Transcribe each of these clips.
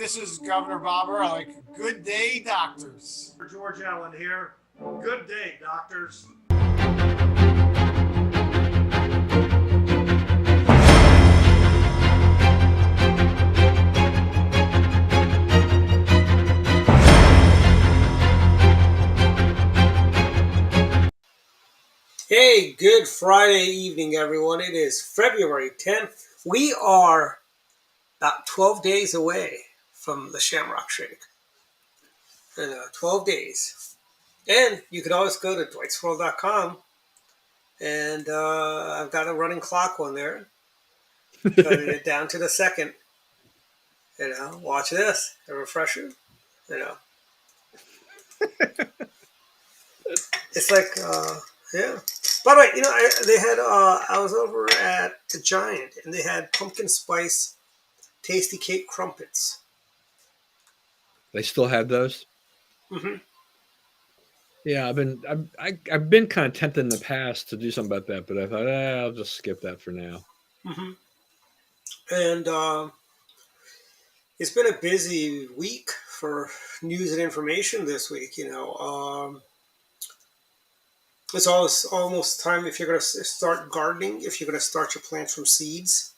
This is Governor Bobber. I like Good Day Doctors. George Allen here. Good day, doctors. Hey, good Friday evening, everyone. It is February 10th. We are about 12 days away from the Shamrock Shake. 12 days. And you can always go to dwightsworld.com, and I've got a running clock on there, cutting it down to the second. Watch this, a refresher. It's like, yeah. By the way, they had, I was over at the Giant, and they had pumpkin spice tasty cake crumpets. They still have those? Mm-hmm. Yeah, I've been kind of tempted in the past to do something about that, but I thought I'll just skip that for now. Mm-hmm. And it's been a busy week for news and information this week. It's almost time if you're going to start gardening, if you're going to start your plants from seeds,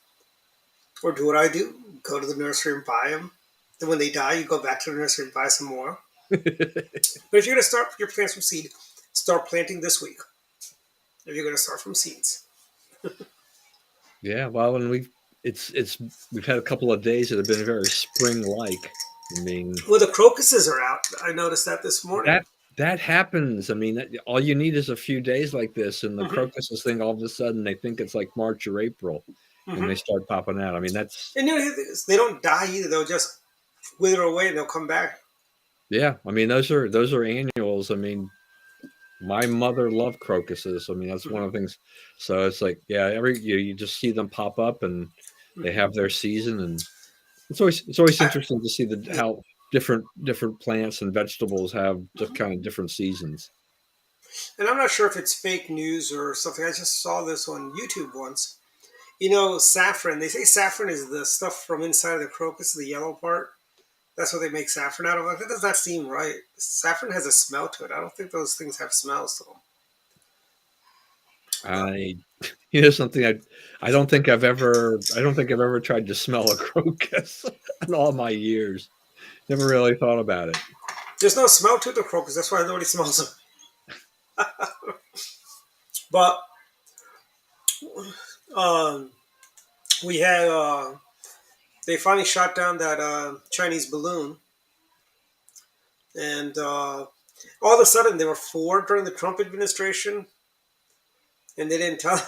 or do what I do, go to the nursery and buy them. Then when they die, you go back to the nursery and buy some more. But if you're going to start your plants from seed, start planting this week. If you're going to start from seeds. Yeah, well, and we've had a couple of days that have been very spring-like. Well, the crocuses are out. I noticed that this morning. That happens. I mean, all you need is a few days like this, and the crocuses thing, all of a sudden, they think it's like March or April, and they start popping out. I mean, that's... And they don't die either. They'll just wither away, and they'll come back. Yeah, I mean, those are annuals. I mean, my mother loved crocuses. I mean, that's one of the things. So it's like, yeah, you just see them pop up, and they have their season, and it's always interesting to see how different plants and vegetables have just kind of different seasons. And I'm not sure if it's fake news or something. I just saw this on YouTube once. Saffron. They say saffron is the stuff from inside of the crocus, the yellow part. That's what they make saffron out of. That does not seem right. Saffron has a smell to it. I don't think those things have smells to them. Something I don't think I've ever tried to smell a crocus in all my years. Never really thought about it. There's no smell to the crocus. That's why nobody smells them. But we had they finally shot down that Chinese balloon, and all of a sudden there were 4 during the Trump administration, and they didn't tell.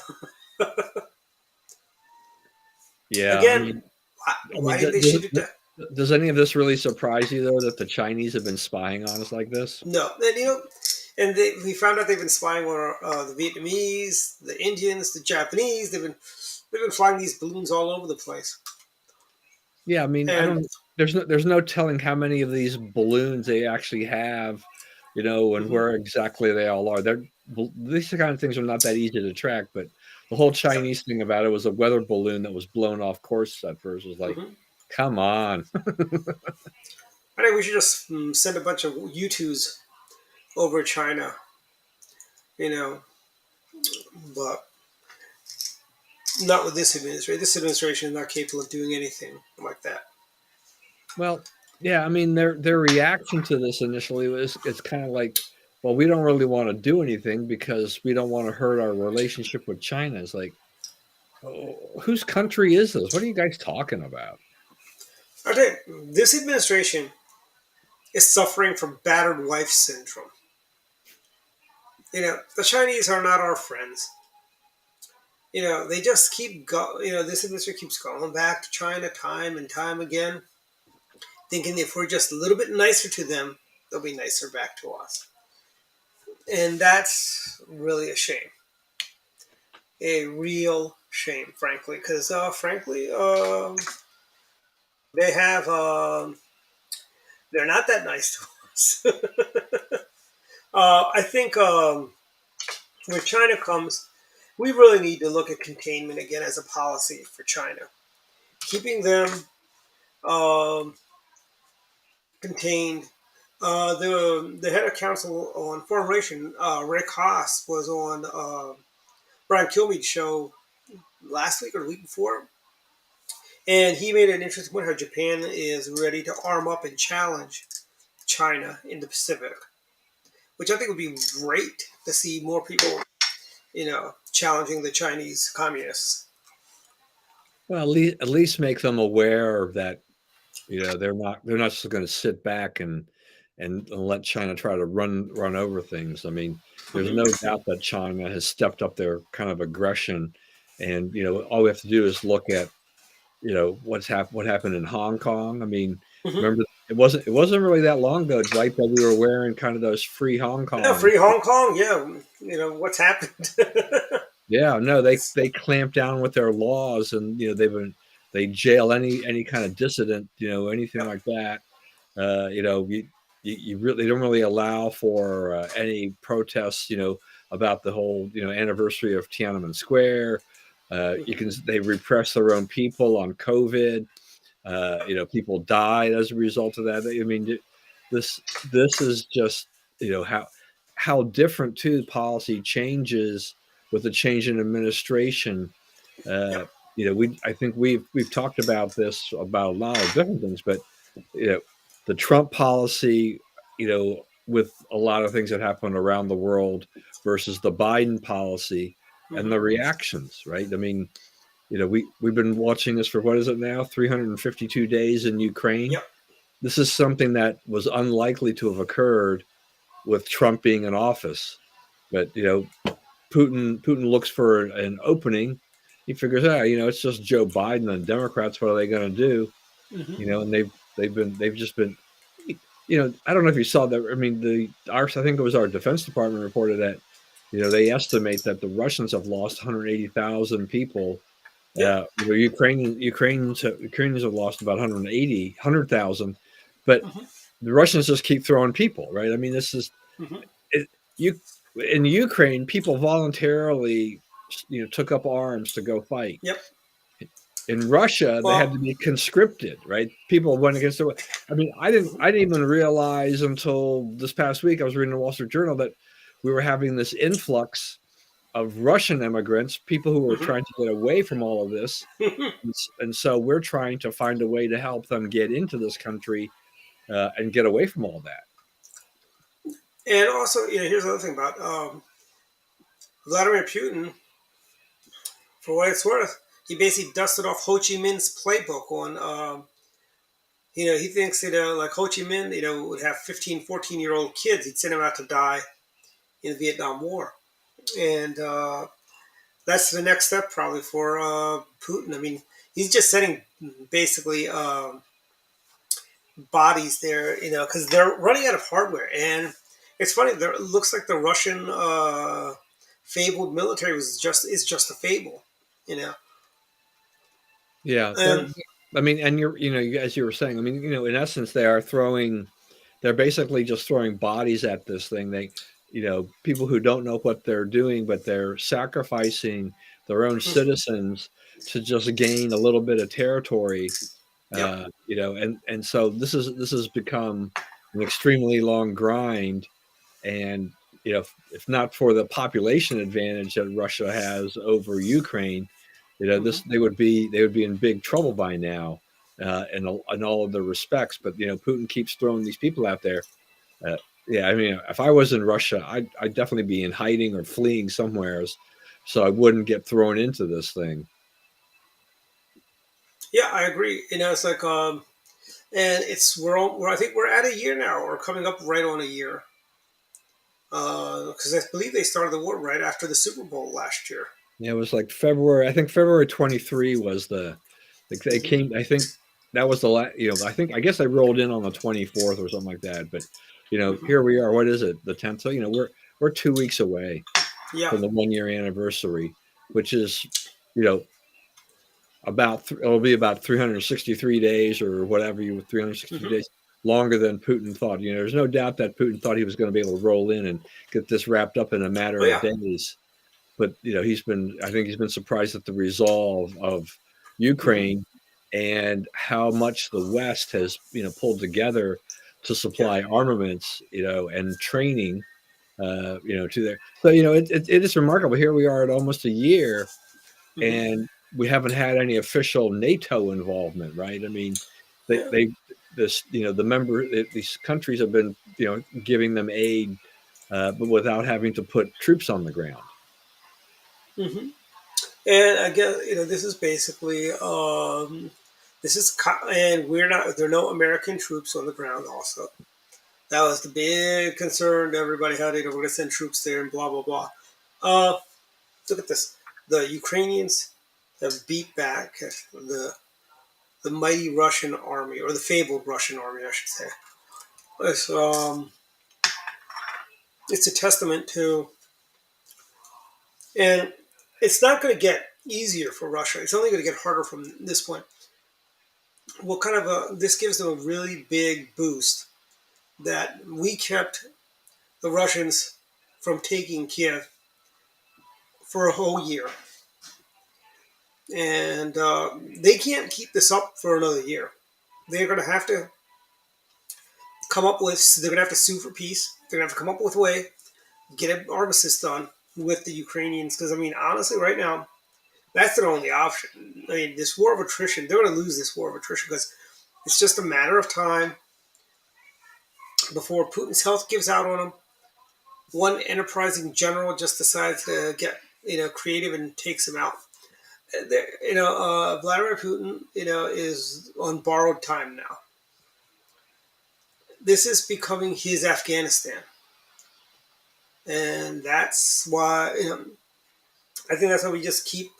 Yeah. Again, why did they shoot it down? Does any of this really surprise you, though, that the Chinese have been spying on us like this? No, and we found out they've been spying on the Vietnamese, the Indians, the Japanese. They've been flying these balloons all over the place. Yeah, I mean, there's no telling how many of these balloons they actually have, and where exactly they all are. These kind of things are not that easy to track, but the whole Chinese thing about it was a weather balloon that was blown off course at first. It was like, come on. I think we should just send a bunch of U-2s over China, but not with this administration. This administration is not capable of doing anything like that. Well, yeah, I mean, their reaction to this initially it's kind of like, well, we don't really want to do anything because we don't want to hurt our relationship with China. It's like, whose country is this? What are you guys talking about? I think this administration is suffering from battered wife syndrome. The Chinese are not our friends. They just keep this administration keeps going back to China time and time again, thinking if we're just a little bit nicer to them, they'll be nicer back to us. And that's really a shame. A real shame, frankly, because they have they're not that nice to us. I think when China comes, we really need to look at containment again as a policy for China, keeping them contained. The head of council on foreign relation, Rick Haas, was on Brian Kilmeade's show last week or the week before, and he made an interesting point how Japan is ready to arm up and challenge China in the Pacific, which I think would be great to see more people, challenging the Chinese communists. Well, at least make them aware that they're not just going to sit back and let China try to run over things. I mean, there's no doubt that China has stepped up their kind of aggression, and all we have to do is look at what happened in Hong Kong. I mean, remember it wasn't really that long ago, right, that we were wearing kind of those free Hong Kong. Yeah, free Hong Kong. Yeah, what's happened? Yeah, no, they clamp down with their laws, and they jail any kind of dissident, anything like that. You really don't really allow for any protests, about the whole anniversary of Tiananmen Square. They repress their own people on COVID. People died as a result of that. I mean, this is just how different too policy changes with the change in administration. I think we've talked about this about a lot of different things, but the Trump policy, with a lot of things that happen around the world versus the Biden policy and the reactions, right? I mean, we've been watching this for, what is it now, 352 days in Ukraine. Yep. This is something that was unlikely to have occurred with Trump being in office, but Putin looks for an opening. He figures out, it's just Joe Biden and Democrats. What are they going to do? And they've just been, I don't know if you saw that. I mean, I think it was our Defense Department reported that, they estimate that the Russians have lost 180,000 people. Ukrainians have lost about 100,000, but the Russians just keep throwing people, right? I mean, this is in Ukraine, people voluntarily, took up arms to go fight. Yep. In Russia, they had to be conscripted, right? People went against it. I mean, I didn't even realize until this past week, I was reading the Wall Street Journal, that we were having this influx of Russian immigrants, people who were trying to get away from all of this. And so we're trying to find a way to help them get into this country and get away from all that. And also, here's the other thing about Vladimir Putin. For what it's worth, he basically dusted off Ho Chi Minh's playbook on, he thinks, like Ho Chi Minh, would have 15, 14-year-old kids. He'd send them out to die in the Vietnam War. And that's the next step probably for Putin. I mean, he's just setting basically bodies there, because they're running out of hardware. And it's funny, it looks like the Russian fabled military is just a fable, Yeah. I mean, and as you were saying, I mean, in essence, they're basically just throwing bodies at this thing. They, people who don't know what they're doing, but they're sacrificing their own citizens to just gain a little bit of territory. And so this has become an extremely long grind. And, if not for the population advantage that Russia has over Ukraine, they would be in big trouble by now, in all of the respects. But Putin keeps throwing these people out there. I mean, if I was in Russia, I'd definitely be in hiding or fleeing somewhere, so I wouldn't get thrown into this thing. Yeah, I agree. It's like, and I think we're at a year now, or coming up right on a year. Because I believe they started the war right after the Super Bowl last year. Yeah, it was like February. I think February 23 was they came. I think that was the last. I guess they rolled in on the 24th or something like that. But here we are. What is it? The 10th. So we're 2 weeks away from the 1 year anniversary, which is it'll be about 363 days or whatever 363 days longer than Putin thought. There's no doubt that Putin thought he was going to be able to roll in and get this wrapped up in a matter of days. But he's been surprised at the resolve of Ukraine and how much the West has pulled together to supply armaments, and training, to their. So it is remarkable. Here we are at almost a year, Mhm. and we haven't had any official NATO involvement, right? I mean, Yeah. these countries have been, giving them aid, but without having to put troops on the ground. hmm And I guess this is basically and we're not. There are no American troops on the ground. Also, that was the big concern everybody had. We're going to send troops there and blah blah blah. Uh, Look at this. The Ukrainians have beat back the mighty Russian army, or the fabled Russian army, I should say. It's, it's a testament to, and it's not going to get easier for Russia. It's only going to get harder from this point. What kind of this gives them a really big boost that we kept the Russians from taking Kiev for a whole year, and they can't keep this up for another year. They're going to have to come up with. They're going to have to sue for peace. They're going to have to come up with a way, get an armistice done with the Ukrainians. Because I mean, honestly, right now, that's their only option. I mean, this war of attrition, they're going to lose this war of attrition because it's just a matter of time before Putin's health gives out on him. One enterprising general just decides to get creative and takes him out. Vladimir Putin, is on borrowed time now. This is becoming his Afghanistan, and that's why I think that's why we just keep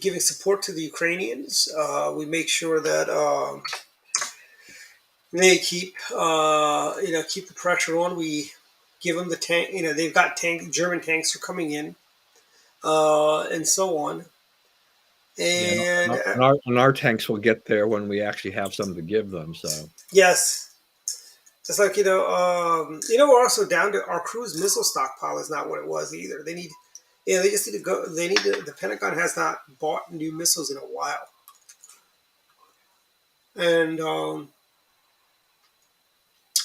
giving support to the Ukrainians. We make sure that they keep keep the pressure on. We give them the tank. They've got German tanks are coming in, and so on. And and our tanks will get there when we actually have some to give them. So yes, just like we're also down to our cruise missile stockpile is not what it was either. They need. Yeah, they just need to go. They need to. The Pentagon has not bought new missiles in a while, and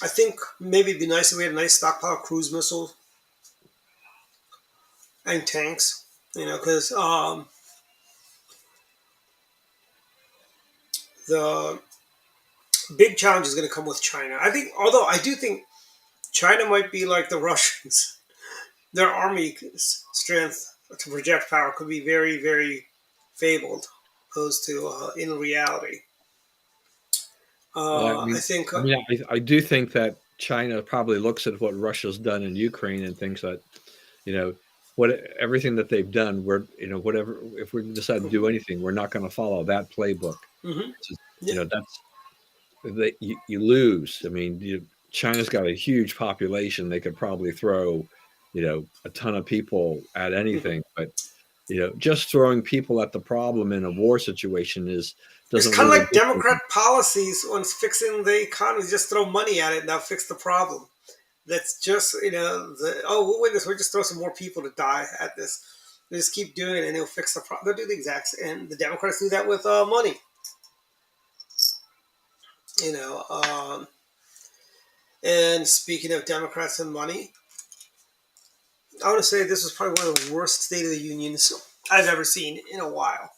I think maybe it'd be nice if we had a nice stockpile of cruise missiles and tanks. Because the big challenge is going to come with China. I think, although I do think China might be like the Russians. Their army strength to project power could be very, very fabled, opposed to in reality. I think. I do think that China probably looks at what Russia's done in Ukraine and thinks that, everything that they've done, whatever, if we decide to do anything, we're not going to follow that playbook. Mm-hmm. You lose. I mean, China's got a huge population. They could probably throw, a ton of people at anything, but just throwing people at the problem in a war situation doesn't. It's kind of like Democrat policies on fixing the economy. Just throw money at it and that'll fix the problem. That's just we'll win this. We'll just throw some more people to die at this. They just keep doing it and it'll fix the problem. They'll do the exact same. And the Democrats do that with money. And speaking of Democrats and money, I want to say this was probably one of the worst State of the Unions I've ever seen in a while.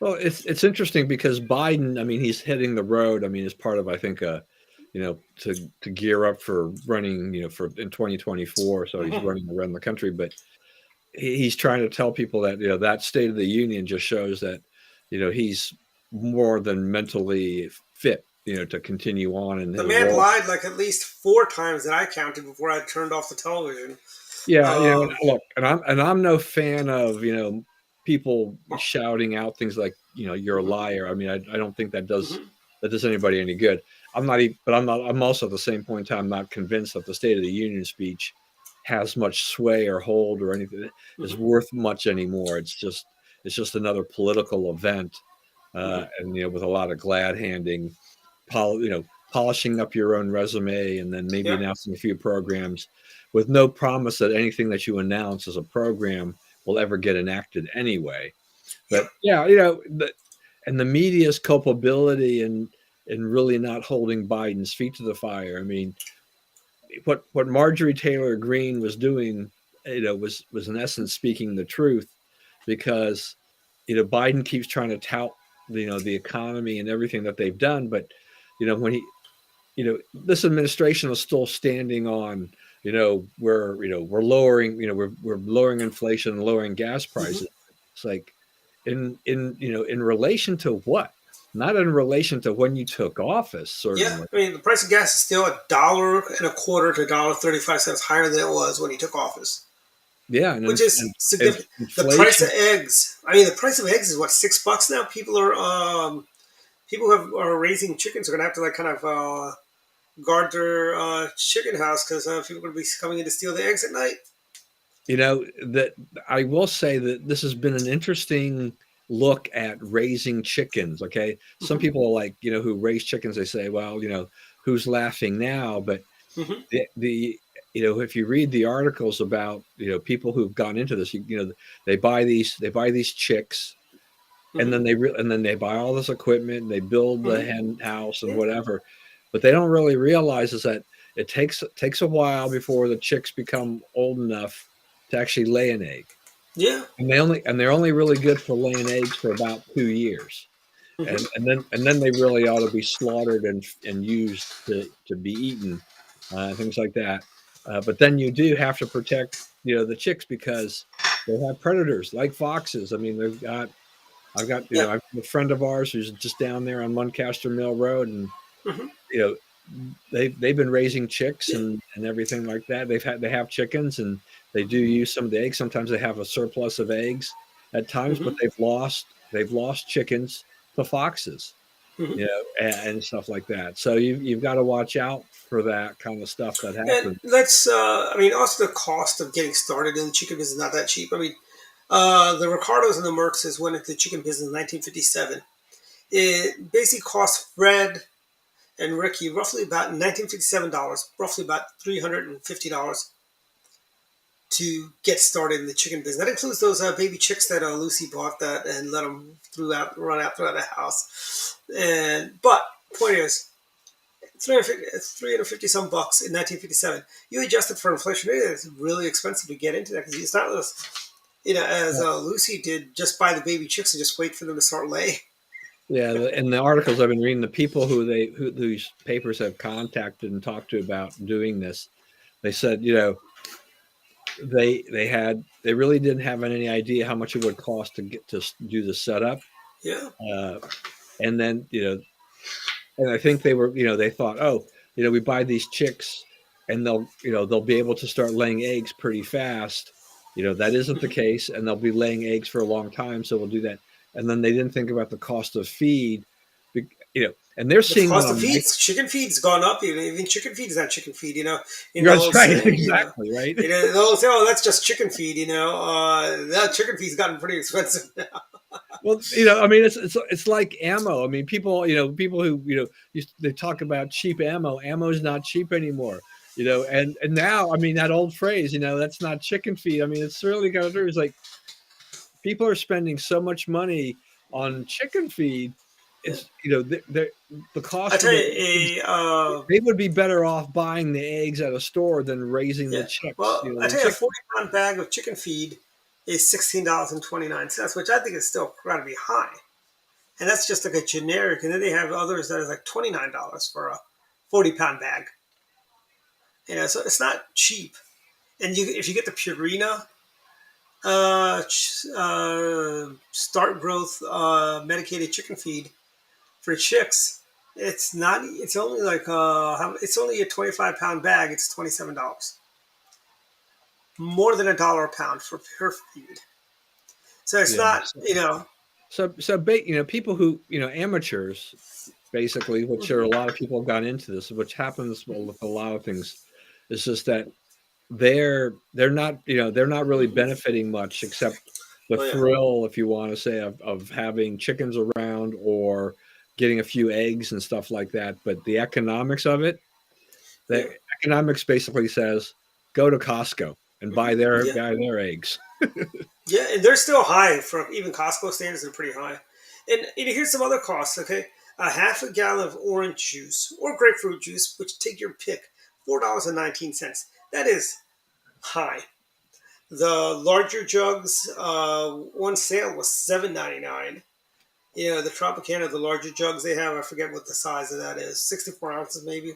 Well, it's interesting because Biden, I mean, he's hitting the road. I mean, as part of, I think, to gear up for running, for in 2024. So he's running around the country, but he's trying to tell people that, that State of the Union just shows that, he's more than mentally fit, to continue on. And the man lied like at least 4 times that I counted before I turned off the television. Yeah, look, and I'm no fan of people shouting out things like you're a liar. I mean, I don't think that does anybody any good. I'm also at the same point in time not convinced that the State of the Union speech has much sway or hold or anything is worth much anymore. It's just another political event, and with a lot of glad handing, polishing up your own resume and then maybe announcing a few programs with no promise that anything that you announce as a program will ever get enacted anyway. But and the media's culpability and and really not holding Biden's feet to the fire. I mean, what Marjorie Taylor Greene was doing, was in essence speaking the truth, because Biden keeps trying to tout the economy and everything that they've done, but when this administration is still standing on we're lowering we're lowering inflation and lowering gas prices. It's like in relation to what? Not in relation to when you took office, certainly. Yeah, I mean the price of gas is still $1.25 to $1.35 higher than it was when he took office. Yeah, which is significant. The price of eggs. I mean, the price of eggs is what, $6 now. People are raising chickens are gonna have to kind of guard their chicken house because people are going to be coming in to steal the eggs at night. That I will say that this has been an interesting look at raising chickens. Okay, some people are like who raise chickens. They say, well, who's laughing now? But the if you read the articles about people who've gone into this, they buy these chicks, and then they buy all this equipment and they build the hen house and whatever. But they don't really realize is that it takes a while before the chicks become old enough to actually lay an egg. Yeah, and they're only really good for laying eggs for about 2 years, and then they really ought to be slaughtered and used to be eaten, things like that. But then you do have to protect the chicks because they have predators like foxes. I mean, I've got a friend of ours who's just down there on Muncaster Mill Road, and they've been raising chicks and everything like that. They have chickens, and they do use some of the eggs. Sometimes they have a surplus of eggs at times, but they've lost chickens to foxes, and stuff like that. So you've got to watch out for that kind of stuff that happens. And that's also the cost of getting started in the chicken business is not that cheap. I mean, the Ricardos and the Merckx's went into the chicken business in 1957. It basically cost Fred and Ricky roughly about $1957, roughly about $350 to get started in the chicken business. That includes those baby chicks that Lucy bought that and let them run out throughout the house. But point is, it's $350 some bucks in 1957. You adjust it for inflation, it's really expensive to get into that because it's not as Lucy did, just buy the baby chicks and just wait for them to start laying. Yeah, in the articles I've been reading, the people whose papers have contacted and talked to about doing this, they said, they really didn't have any idea how much it would cost to get to do the setup. Yeah. And then and I think they thought, we buy these chicks and they'll be able to start laying eggs pretty fast. That isn't the case, and they'll be laying eggs for a long time, so we'll do that. And then they didn't think about the cost of feed, and they're seeing the cost of feed. Chicken feed's gone up. Even chicken feed is not chicken feed. That's right, exactly right. They'll say, "Oh, that's just chicken feed." That chicken feed's gotten pretty expensive now. Well, I mean, it's like ammo. I mean, people who they talk about cheap ammo. Ammo is not cheap anymore. And now, I mean, that old phrase, that's not chicken feed. I mean, it's really kind of true. It's like, people are spending so much money on chicken feed. It's the cost. I tell you, they would be better off buying the eggs at a store than raising the chicks. Well, I tell you, a 40-pound bag of chicken feed is $16.29, which I think is still rather be high, and that's just like a generic. And then they have others that is like $29 for a 40-pound bag. So it's not cheap. And if you get the Purina start growth medicated chicken feed for chicks, it's only like it's only a 25-pound bag. It's $27, more than $1 a pound for pure feed. So it's not So people who amateurs, basically, which are a lot of people have gone into this, which happens with a lot of things, is just that they're not really benefiting much except the thrill, if you want to say, of having chickens around or getting a few eggs and stuff like that. But the economics of it, economics basically says go to Costco and buy their eggs. Yeah, and they're still high for even Costco standards. Are pretty high. And here's some other costs. Okay, a half a gallon of orange juice or grapefruit juice, which take your pick, $4.19. That is high. The larger jugs, one sale was $7.99. You know, the Tropicana, the larger jugs they have, I forget what the size of that is, 64 ounces maybe.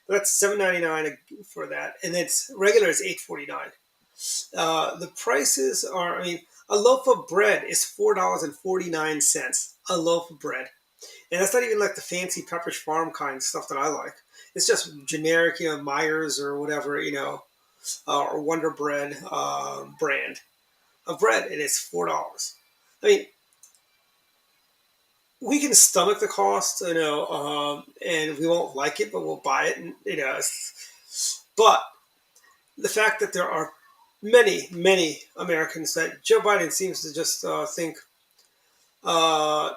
That's $7.99 for that, and it's regular is $8.49. The prices are, I mean, a loaf of bread is $4.49. A loaf of bread, and that's not even like the fancy Pepperidge Farm kind stuff that I like. It's just generic, you know, Myers or whatever, you know, or Wonder Bread brand of bread, and it's $4. I mean, we can stomach the cost, you know, and we won't like it, but we'll buy it, and you know. But the fact that there are many Americans that Joe Biden seems to just think uh,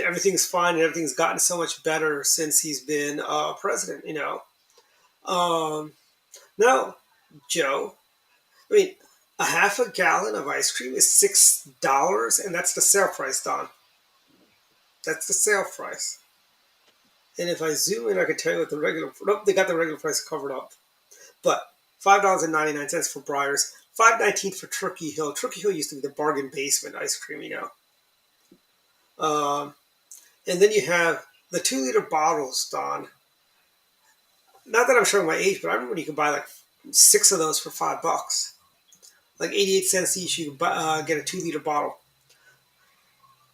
everything's fine and everything's gotten so much better since he's been president. You know, um, no, Joe. I mean, a half a gallon of ice cream is $6, and that's the sale price, Don. That's the sale price. And if I zoom in, I can tell you what the regular. Nope, they got the regular price covered up. But $5.99 for Breyers, $5.19 for Turkey Hill. Turkey Hill used to be the bargain basement ice cream, you know. And then you have the 2-liter bottles, Don. Not that I'm showing my age, but I remember you could buy like 6 of those for $5, like 88 cents each. You could buy, get a 2-liter bottle.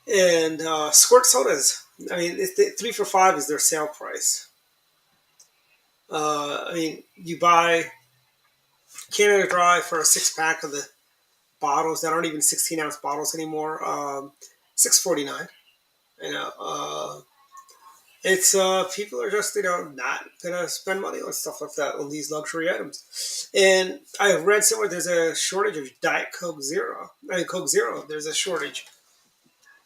And squirt sodas. I mean, 3 for $5 is their sale price. I mean, you buy Canada Dry for a 6-pack of the bottles that aren't even 16-ounce bottles anymore. $6.49. You know, it's people are just, you know, not gonna spend money on stuff like that, on these luxury items. And I read somewhere there's a shortage of Diet Coke Zero. I mean, Coke Zero. There's a shortage.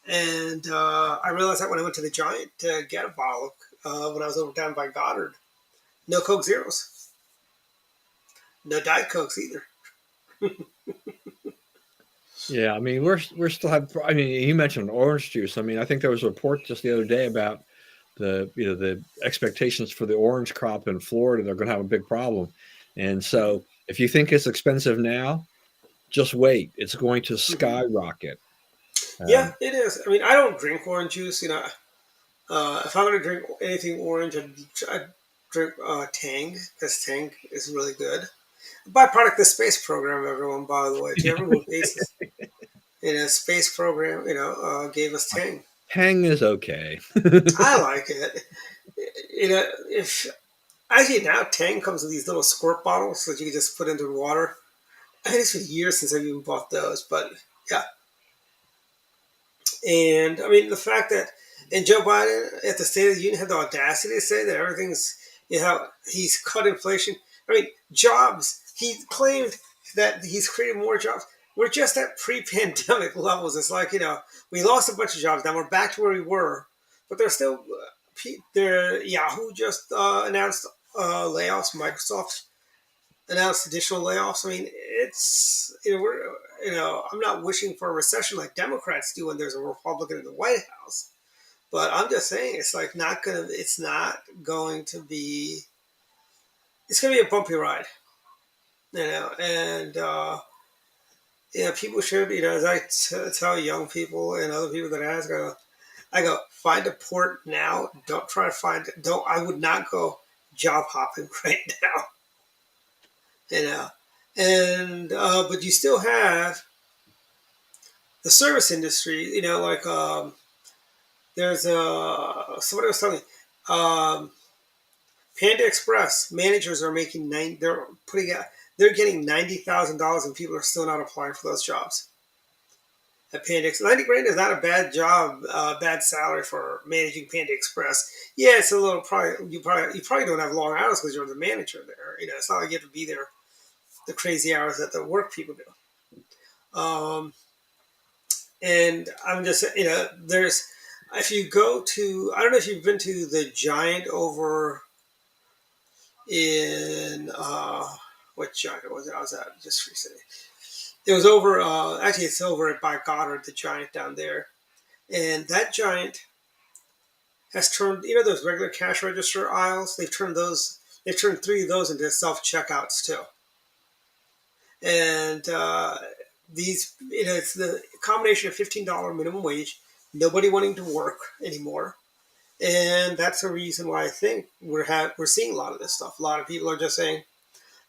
And I realized that when I went to the Giant to get a bottle when I was over down by Goddard. No Coke Zeros. No Diet Cokes either. Yeah, I mean, we're still have. I mean, you mentioned orange juice. I mean, I think there was a report just the other day about the expectations for the orange crop in Florida. They're going to have a big problem, and so if you think it's expensive now, just wait. It's going to skyrocket. Yeah, it is. I mean, I don't drink orange juice. You know, if I'm going to drink anything orange, I'd drink Tang, because Tang is really good. Byproduct of the space program, everyone, by the way. To everyone bases in a space program, you know, gave us Tang. Tang is okay. I like it. You know, if actually now Tang comes with these little squirt bottles that you can just put into the water. I think it's been years since I've even bought those, but yeah. And I mean, the fact that, and Joe Biden at the State of the Union had the audacity to say that everything's, you know, he's cut inflation. I mean, jobs. He claimed that he's created more jobs. We're just at pre-pandemic levels. It's like, you know, we lost a bunch of jobs. Now we're back to where we were, but there's still, Yahoo just announced layoffs. Microsoft announced additional layoffs. I mean, it's, you know, I'm not wishing for a recession like Democrats do when there's a Republican in the White House, but I'm just saying it's like it's going to be a bumpy ride, you know, and yeah, people should, you know, as I tell young people and other people that ask, I go, find a port now. Don't try to find it. I would not go job hopping right now, you know. And but you still have the service industry, you know, like there's somebody was telling me Panda Express managers are making they're getting $90,000 and people are still not applying for those jobs. At Panda Express, 90 grand is not a bad job, bad salary for managing Panda Express. Yeah, it's a little you probably don't have long hours because you're the manager there. You know, it's not like you have to be there the crazy hours that the work people do. And I'm just, you know, if you go to, I don't know if you've been to the Giant over in, what Giant was it? I was at just recently. It was over, actually it's over by Goddard, the Giant down there. And that Giant has turned, you know, those regular cash register aisles. They've turned three of those into self checkouts too. And these, you know, it's the combination of $15 minimum wage, nobody wanting to work anymore, and that's the reason why I think we're seeing a lot of this stuff. A lot of people are just saying,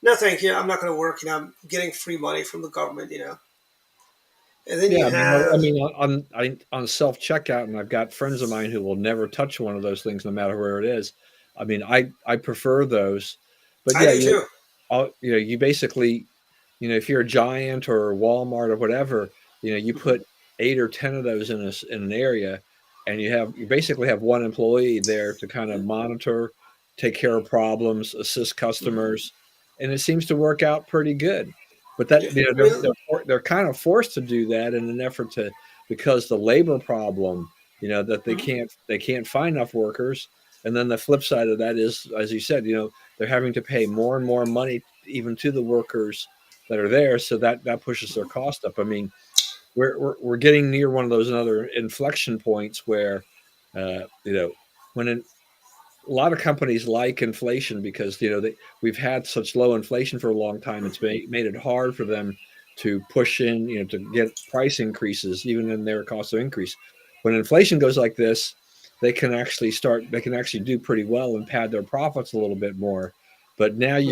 "No, thank you. I'm not going to work. You know, I'm getting free money from the government." You know, and then Yeah, you I mean, I have, mean, on self checkout, and I've got friends of mine who will never touch one of those things, no matter where it is. I mean, I prefer those, but I yeah, do too. you basically, if you're a Giant or Walmart or whatever, you Hmm. put 8 or 10 of those in an area, and you basically have one employee there to kind of monitor, take care of problems, assist Hmm. customers, and it seems to work out pretty good. But Yeah, that I mean, they're kind of forced to do that in an effort to because the labor problem, that mhm. they can't find enough workers. And then the flip side of that is, as you said, they're having to pay more and more money even to the workers that are there, so that pushes their cost up. I mean, we're getting near one of those another inflection points where, when a lot of companies like inflation because we've had such low inflation for a long time. It's made it hard for them to push in, to get price increases even in their cost of increase. When inflation goes like this, they can actually do pretty well and pad their profits a little bit more. But now Mhm.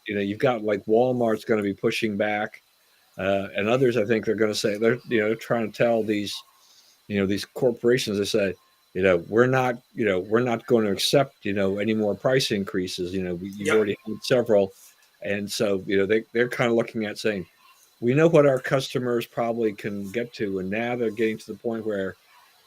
you've got like Walmart's going to be pushing back, and others. I think they're going to say they're trying to tell these corporations. They say, we're not going to accept, any more price increases. You've Yep. already had several. And so, they're kind of looking at saying, we know what our customers probably can get to. And now they're getting to the point where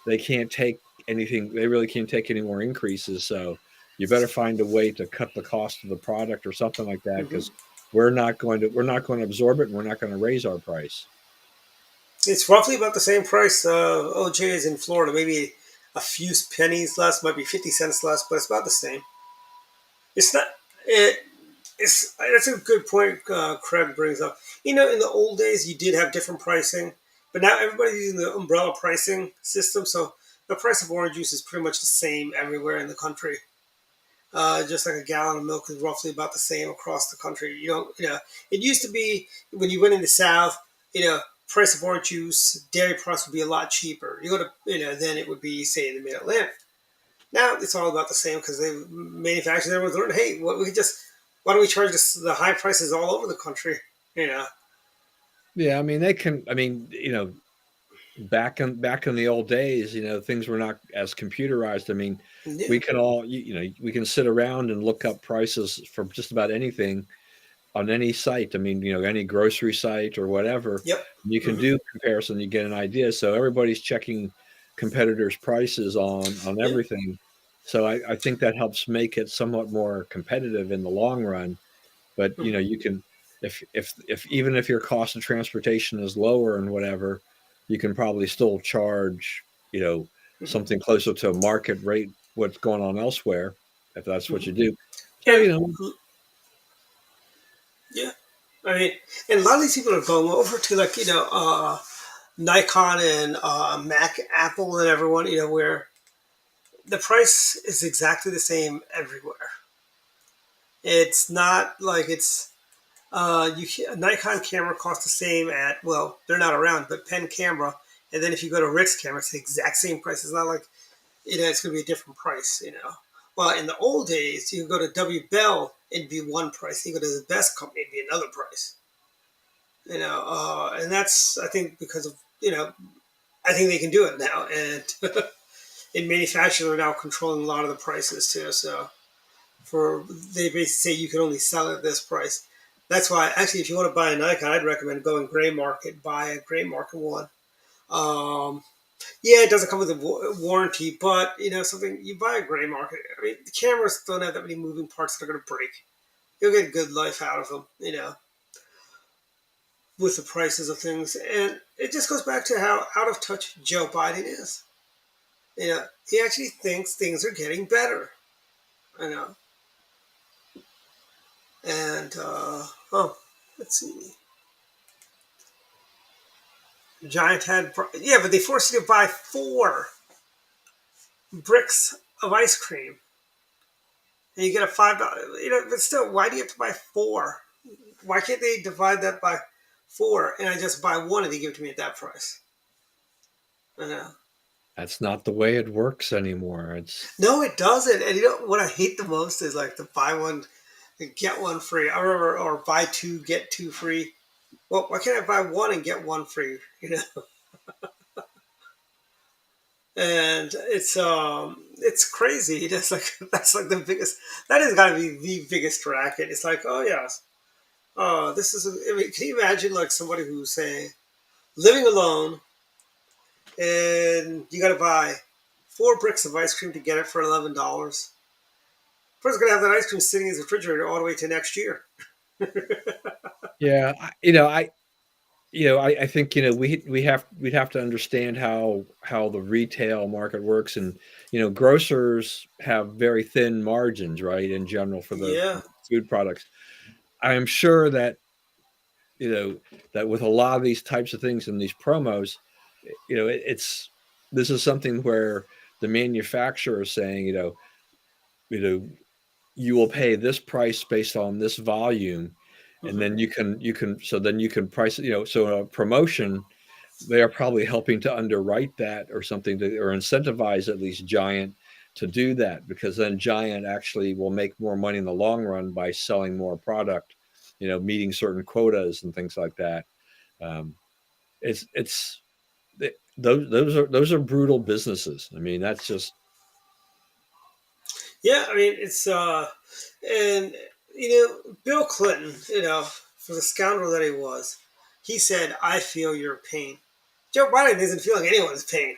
they can't take anything. They really can't take any more increases. So you better find a way to cut the cost of the product or something like that. Hmm. Cause we're not going to absorb it and we're not going to raise our price. It's roughly about the same price. OJ is in Florida, maybe a few pennies less, might be 50 cents less, but it's about the same. It's not. It, it's that's a good point. Craig brings up. You know, in the old days, you did have different pricing, but now everybody's using the umbrella pricing system. So the price of orange juice is pretty much the same everywhere in the country. Just like a gallon of milk is roughly about the same across the country. You don't, you know, it used to be when you went in the South, you know, price of orange juice, dairy products would be a lot cheaper. You go to, you know, then it would be, say, in the Mid Atlantic. Now it's all about the same because they manufacture. Everyone's learned, hey, what we just, why don't we charge this, the high prices all over the country? You know, Yeah. I mean, they can, I mean, back in the old days, things were not as computerized. I mean, yeah, we can all we can sit around and look up prices for just about anything on any site. I mean, any grocery site or whatever. yep, You can hmm, do comparison, you get an idea. So everybody's checking competitors' prices on yeah, everything. So I think that helps make it somewhat more competitive in the long run. But hmm, you can, if even if your cost of transportation is lower and whatever, you can probably still charge hmm, something closer to a market rate what's going on elsewhere if that's what hmm. you do. So And yeah, I mean, and a lot of these people are going over to, like, you know, Nikon and Mac, Apple, and everyone, you know, where the price is exactly the same everywhere. It's not like it's a Nikon camera costs the same at, well, they're not around, but Pen Camera, and then if you go to Rick's camera, it's the exact same price. It's not like, you know, it's going to be a different price. You know, well, in the old days, you could go to W Bell, it'd be one price. You go to the best company, it'd be another price. You know, and that's, I think, because of, you know, I think they can do it now, and in manufacturers are now controlling a lot of the prices too. So for they basically say you can only sell it at this price. That's why, actually, if you want to buy a Nikon, I'd recommend going gray market. Buy a gray market one. Um, yeah, it doesn't come with a warranty, but you know something. You buy a gray market. I mean, the cameras don't have that many moving parts that are going to break. You'll get good life out of them. You know, with the prices of things, and it just goes back to how out of touch Joe Biden is. You know, he actually thinks things are getting better. You know, and oh, let's see. Giant had, yeah, but they forced you to buy 4 bricks of ice cream and you get a $5, but still, why do you have to buy four? Why can't they divide that by four and I just buy one and they give it to me at that price? I know. That's not the way it works anymore. It's No, it doesn't. And what I hate the most is like the buy one and get one free. I remember, or buy two, get two free. Well, why can't I buy one and get one free? And it's crazy. That's like the biggest. That has got to be the biggest racket. It's like, oh yes, this is. I mean, can you imagine like somebody who's say living alone, and you got to buy 4 bricks of ice cream to get it for $11. Person's gonna have that ice cream sitting in his refrigerator all the way to next year. yeah, I think we'd have to understand how the retail market works, and grocers have very thin margins, right? In general, for the Yeah. food products, I am sure that that with a lot of these types of things and these promos, this is something where the manufacturer is saying, you will pay this price based on this volume, and then you can price it, so a promotion, they are probably helping to underwrite that or something or incentivize at least Giant to do that, because then Giant actually will make more money in the long run by selling more product, meeting certain quotas and things like that. It's those are brutal businesses. I mean, that's just. Yeah, I mean it's and Bill Clinton, for the scoundrel that he was, he said, "I feel your pain." Joe Biden isn't feeling anyone's pain.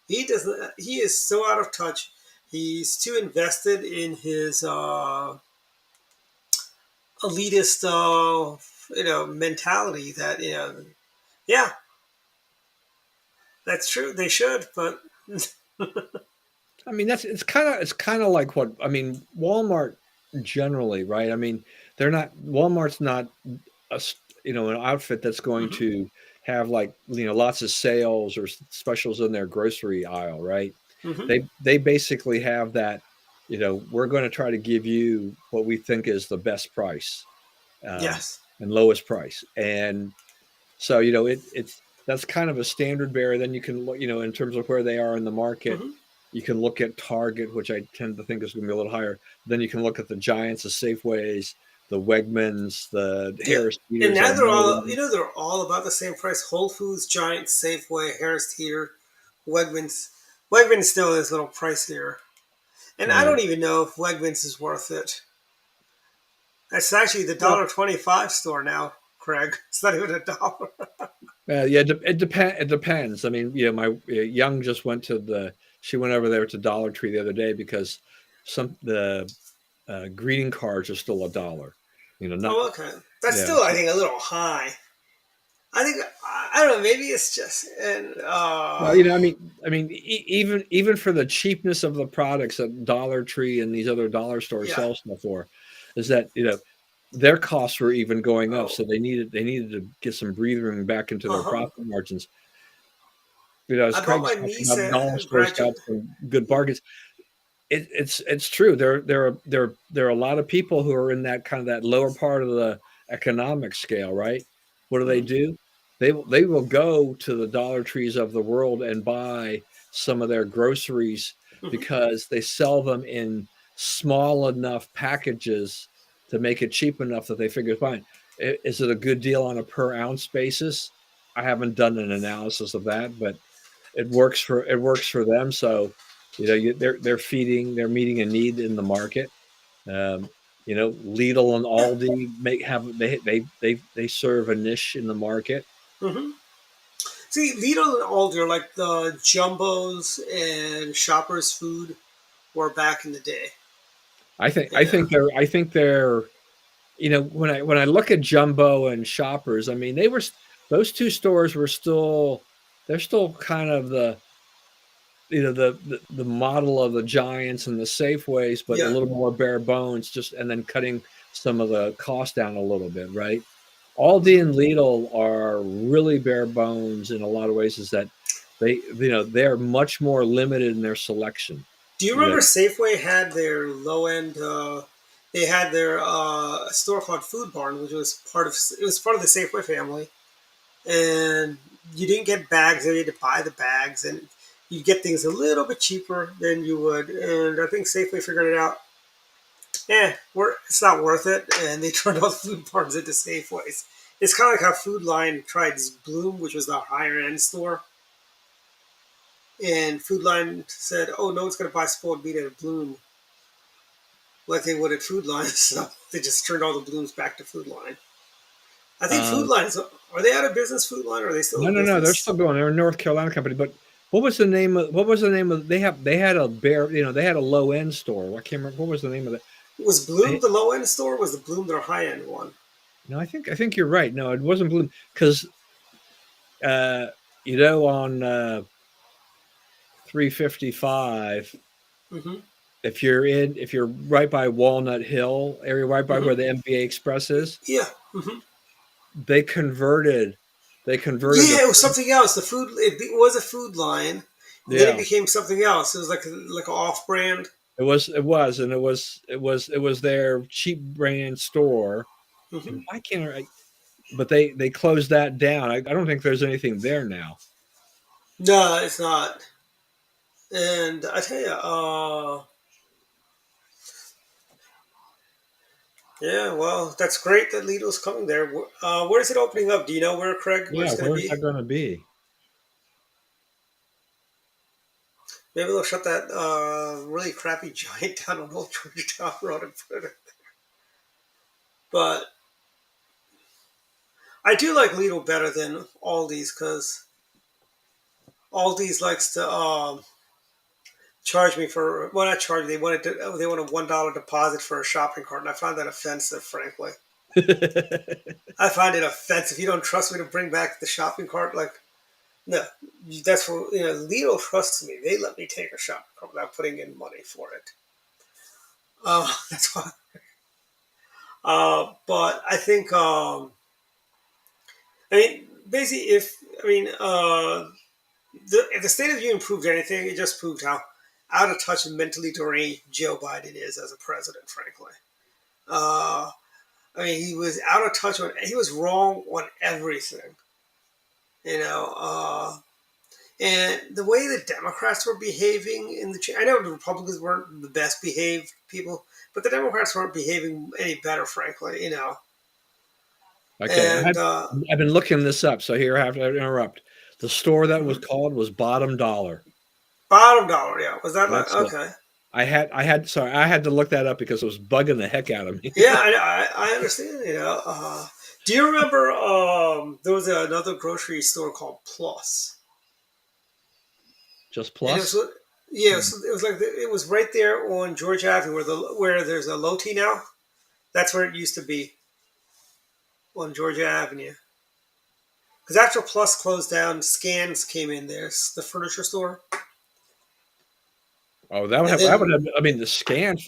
He doesn't. He is so out of touch. He's too invested in his elitist, mentality that yeah, that's true. They should, but I mean, it's kind of like what I mean. Walmart generally, right? I mean, Walmart's not an outfit that's going Mhm. to have like lots of sales or specials in their grocery aisle, right? Mhm. They basically have that. We're going to try to give you what we think is the best price, Yes. and lowest price, and so it's that's kind of a standard bearer. Then you can look, in terms of where they are in the market. Mhm. You can look at Target, which I tend to think is going to be a little higher. Then you can look at the Giants, the Safeways, the Wegmans, the Yeah. Harris And Teeters. now they're all about the same price. Whole Foods, Giant, Safeway, Harris Teeter, Wegmans. Wegmans still is a little pricier. And I Right. don't even know if Wegmans is worth it. It's actually the Well, $1.25 store now, Craig. It's not even $1. yeah, it depends. It depends. I mean, my young just went she went over there to Dollar Tree the other day because the greeting cards are still $1. Not Oh, okay. That's yeah. still, I think, a little high. I think I don't know. Maybe it's just and Well, even for the cheapness of the products that Dollar Tree and these other dollar stores yeah. sell stuff for, is that their costs were even going up, Oh. so they needed to get some breathing room back into their Uh-huh. profit margins. As I bought Craig's my talking niece about, dollar a stores got graduate. some good bargains. It's true. There are a lot of people who are in that kind of that lower part of the economic scale, right? What Mhm. do? They will go to the Dollar Trees of the world and buy some of their groceries Mhm. because they sell them in small enough packages to make it cheap enough that they figure, fine, is it a good deal on a per ounce basis? I haven't done an analysis of that, but it works for them. So they're meeting a need in the market. Lidl and Yeah. Aldi they serve a niche in the market. Mhm. See, Lidl and Aldi are like the Jumbos and Shoppers Food were back in the day. I think they're when I look at Jumbo and Shoppers, I mean those two stores were still they're still kind of the model of the Giants and the Safeways, but a Yeah. little more bare bones, just and then cutting some of the cost down a little bit, right? Aldi Mhm. and Lidl are really bare bones in a lot of ways. Is that they're much more limited in their selection. Do you remember Safeway had their low end? They had their store called Food Barn, which was part of the Safeway family, and you didn't get bags; you had to buy the bags, and you'd get things a little bit cheaper than you would. And I think Safeway figured it out. It's not worth it, and they turned all the Food Barns into Safeways. It's kind of like how Food Line tried Bloom, which was the higher end store, and Food Line said, "Oh, no one's going to buy spoiled meat at a Bloom like they would at Food Line." So they just turned all the Blooms back to Food Line. I think Food Lines, are they out of business? Food Line, or are they still? No. They're still going. They're a North Carolina company, but what was the name of? They had a they had a low end store. I can't remember what was the name of it. Was Bloom the low end store? Or was the Bloom their high end one? No, I think you're right. No, it wasn't Bloom because on 355. Mm-hmm. If you're right by Walnut Hill area, right by where the MBA Express is, Yeah. Mm-hmm. they converted. Yeah, it was something else. It was a Food Line. Then it became something else. It was like an off brand. It was their cheap brand store. Mm-hmm. I can't. But they closed that down. I don't think there's anything there now. No, it's not. And I tell you, yeah, well, that's great that Lidl's coming there. Where's it opening up? Do you know where, Craig? Where it's going to be? Where's that going to be? Maybe they'll shut that really crappy Giant down on Old Georgetown Road and put it there. But I do like Lidl better than Aldi's because Aldi's likes to charge me for, well, not charge me. They want a $1 deposit for a shopping cart, and I find that offensive, frankly. I find it offensive. You don't trust me to bring back the shopping cart, like. No, that's for Lidl trusts me. They let me take a shopping cart without putting in money for it. That's why. But I think basically, if the State of the Union proved anything, it just proved how out of touch and mentally deranged Joe Biden is as a president. Frankly, he was out of touch he was wrong on everything. And the way the Democrats were behaving I know the Republicans weren't the best behaved people, but the Democrats weren't behaving any better, frankly. Okay, And I've been looking this up, so here I have to interrupt. The store that was called was Bottom Dollar. Bottom Dollar, yeah. Was that okay? I had to look that up because it was bugging the heck out of me. Yeah, I understand. Do you remember there was another grocery store called Plus? Just Plus? So it was right there on Georgia Avenue where there's a Lotte now. That's where it used to be on Georgia Avenue. Because after Plus closed down, Scans came in there, the furniture store. Oh, that would have. I mean, the Scan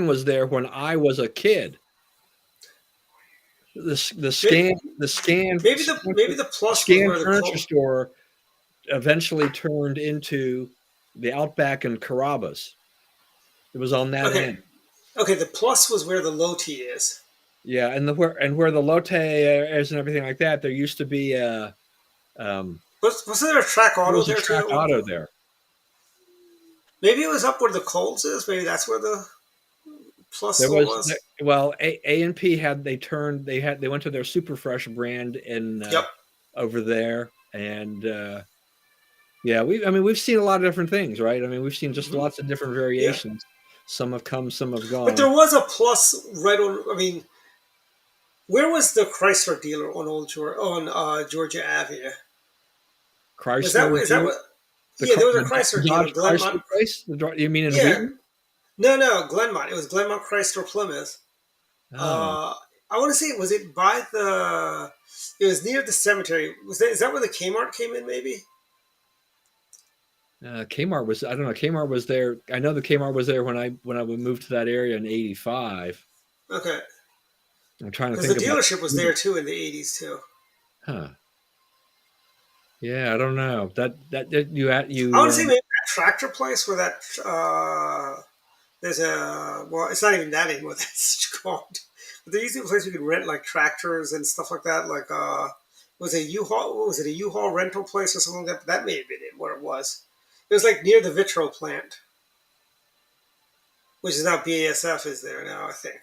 was there when I was a kid. The Scan. Maybe the Plus Scan furniture store eventually turned into the Outback and Carrabba's. It was on that end. Okay, the Plus was where the Lotte is. Yeah, and where the Lotte is and everything like that, there used to be a. Was there a Track Auto there? Track Auto there. Maybe it was up where the Kohl's is. Maybe that's where the Plus was. Well, A&P they went to their Super Fresh brand over there, and we've seen a lot of different things, right? I mean, we've seen just lots of different variations. Yeah. Some have come, some have gone. But there was a Plus right on. Where was the Chrysler dealer on Georgia Avenue? Chrysler. Is that what? There was a Chrysler dealer. Glenmont. You mean in Wheaton? No, Glenmont. It was Glenmont Chrysler Plymouth. Oh. I want to say, was it by it was near the cemetery. Is that where the Kmart came in, maybe? Kmart was, I don't know. Kmart was there. I know the Kmart was there when I moved to that area in '85. Okay. I'm trying to think. Because the dealership was there too in the '80s too. Huh. Yeah, I don't know. That you. I want to say maybe that tractor place where that there's a well, it's not even that anymore. That's called. But there used to be a place you could rent like tractors and stuff like that. Like was it a U-Haul? What was it, a U-Haul rental place or something like that? But that may have been it, what it was. It was like near the Vitro plant, which is now BASF is there now, I think.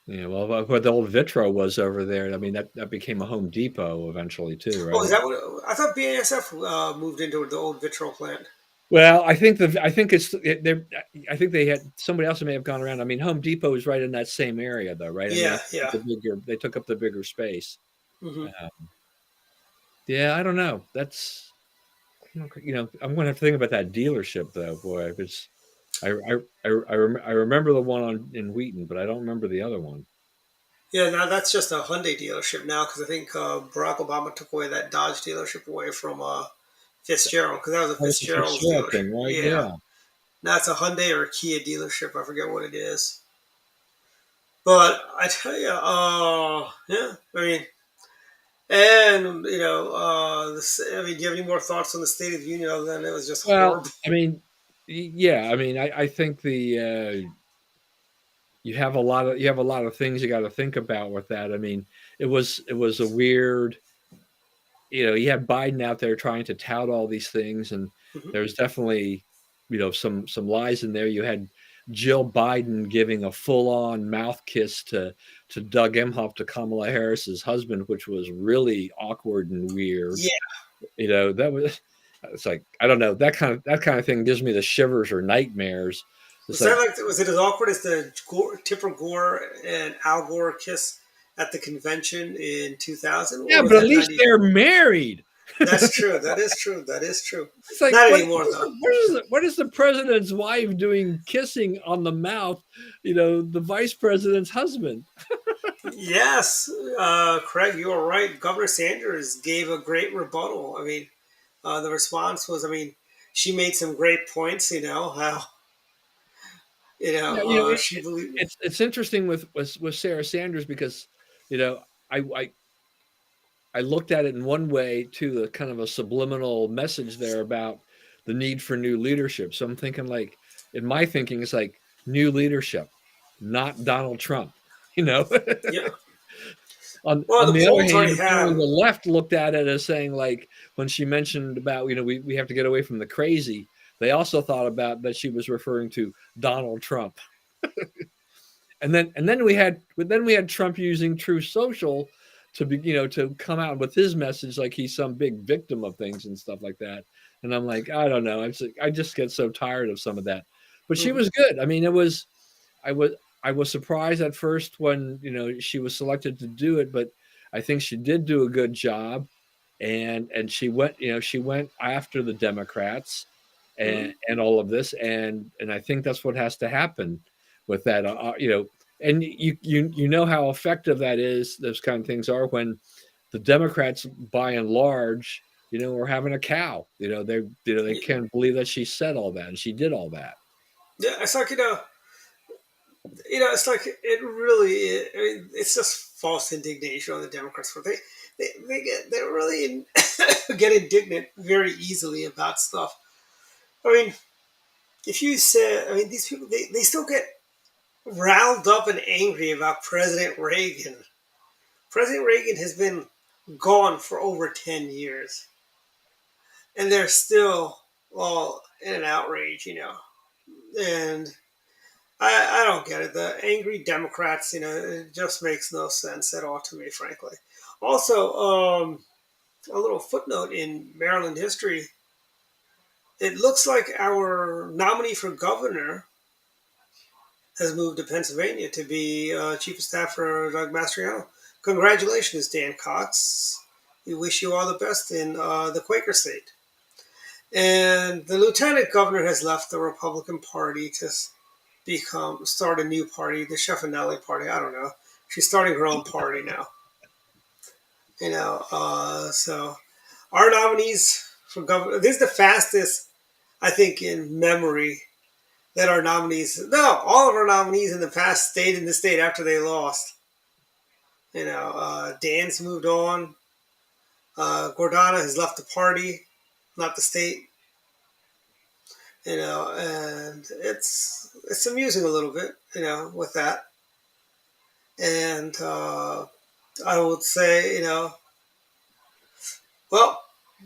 Yeah, well, what the old Vitro was over there, I mean, that became a Home Depot eventually too, Oh, is right? that what? I thought BASF moved into the old Vitro plant. Well, I think I think they had somebody else may have gone around. I mean, Home Depot is right in that same area, though, right? I mean, Yeah, yeah. they took up the bigger space. Hmm. Yeah, I don't know. That's I'm going to have to think about that dealership though, boy. Because I remember the one in Wheaton, but I don't remember the other one. Yeah, now that's just a Hyundai dealership now because I think Barack Obama took away that Dodge dealership away from Fitzgerald because that was a Oh, it's a Fitzgerald's Fitzgerald dealership. thing, right? Yeah, Yeah. now it's a Hyundai or a Kia dealership. I forget what it is. But I tell you, yeah, I mean, and I mean, do you have any more thoughts on the State of the Union other than it was just Well, horrible? I mean, yeah. I mean, I think you have a lot of things you got to think about with that. I mean, it was a weird. You had Biden out there trying to tout all these things, and Hmm. there's definitely, some lies in there. You had Jill Biden giving a full-on mouth kiss to Doug Emhoff, to Kamala Harris's husband, which was really awkward and weird. Yeah, That was it's like I don't know that kind of thing gives me the shivers or nightmares. It's was that like like was it as awkward as the Tipper Gore and Al Gore kiss at the convention in 2000, or yeah, was but at that least 90? they're married. That's true. That is true. That is true. It's like Not anymore, though. what is the president's wife doing kissing on the mouth? The vice president's husband. Yes, Craig, you are right. Governor Sanders gave a great rebuttal. I mean, the response was, I mean, she made some great points. How Yeah, she believed. it's interesting with Sarah Sanders because you know I I looked at it in one way to the kind of a subliminal message there about the need for new leadership. So I'm thinking like in my thinking it's like new leadership, not Donald Trump. You know, Yeah. on Well, the the other polls hand, already apparently have. the left looked at it as saying like when she mentioned about we have to get away from the crazy. They also thought about that she was referring to Donald Trump. And then we had Trump using True Social to be to come out with his message like he's some big victim of things and stuff like that. And I'm like, I don't know. I just get so tired of some of that. But she Mhm. was good. I mean, I was I was surprised at first when she was selected to do it, but I think she did do a good job. And she went after the Democrats Mhm. and all of this, and I think that's what has to happen with that. And you know how effective that is. Those kind of things are when the Democrats, by and large, are having a cow. They can't believe that she said all that and she did all that. Yeah, it's like it's like it really. I mean, it's just false indignation on the Democrats for they really get indignant very easily about stuff. I mean, if you said, I mean, these people they still get riled up and angry about President Reagan. President Reagan has been gone for over 10 years, and they're still all in an outrage. And I don't get it. The angry Democrats, it just makes no sense at all to me, frankly. Also, a little footnote in Maryland history. It looks like our nominee for governor has moved to Pennsylvania to be chief of staff for Doug Mastriano. Congratulations, Dan Cox. We wish you all the best in the Quaker state. And the lieutenant governor has left the Republican Party to start a new party, the Schiaparelli Party. I don't know. She's starting her own party now. So our nominees for governor. This is the fastest, I think, in memory that our nominees. No, all of our nominees in the past stayed in the state after they lost. Dan's moved on. Gordana has left the party, not the state. and it's amusing a little bit, with that. And I would say, well,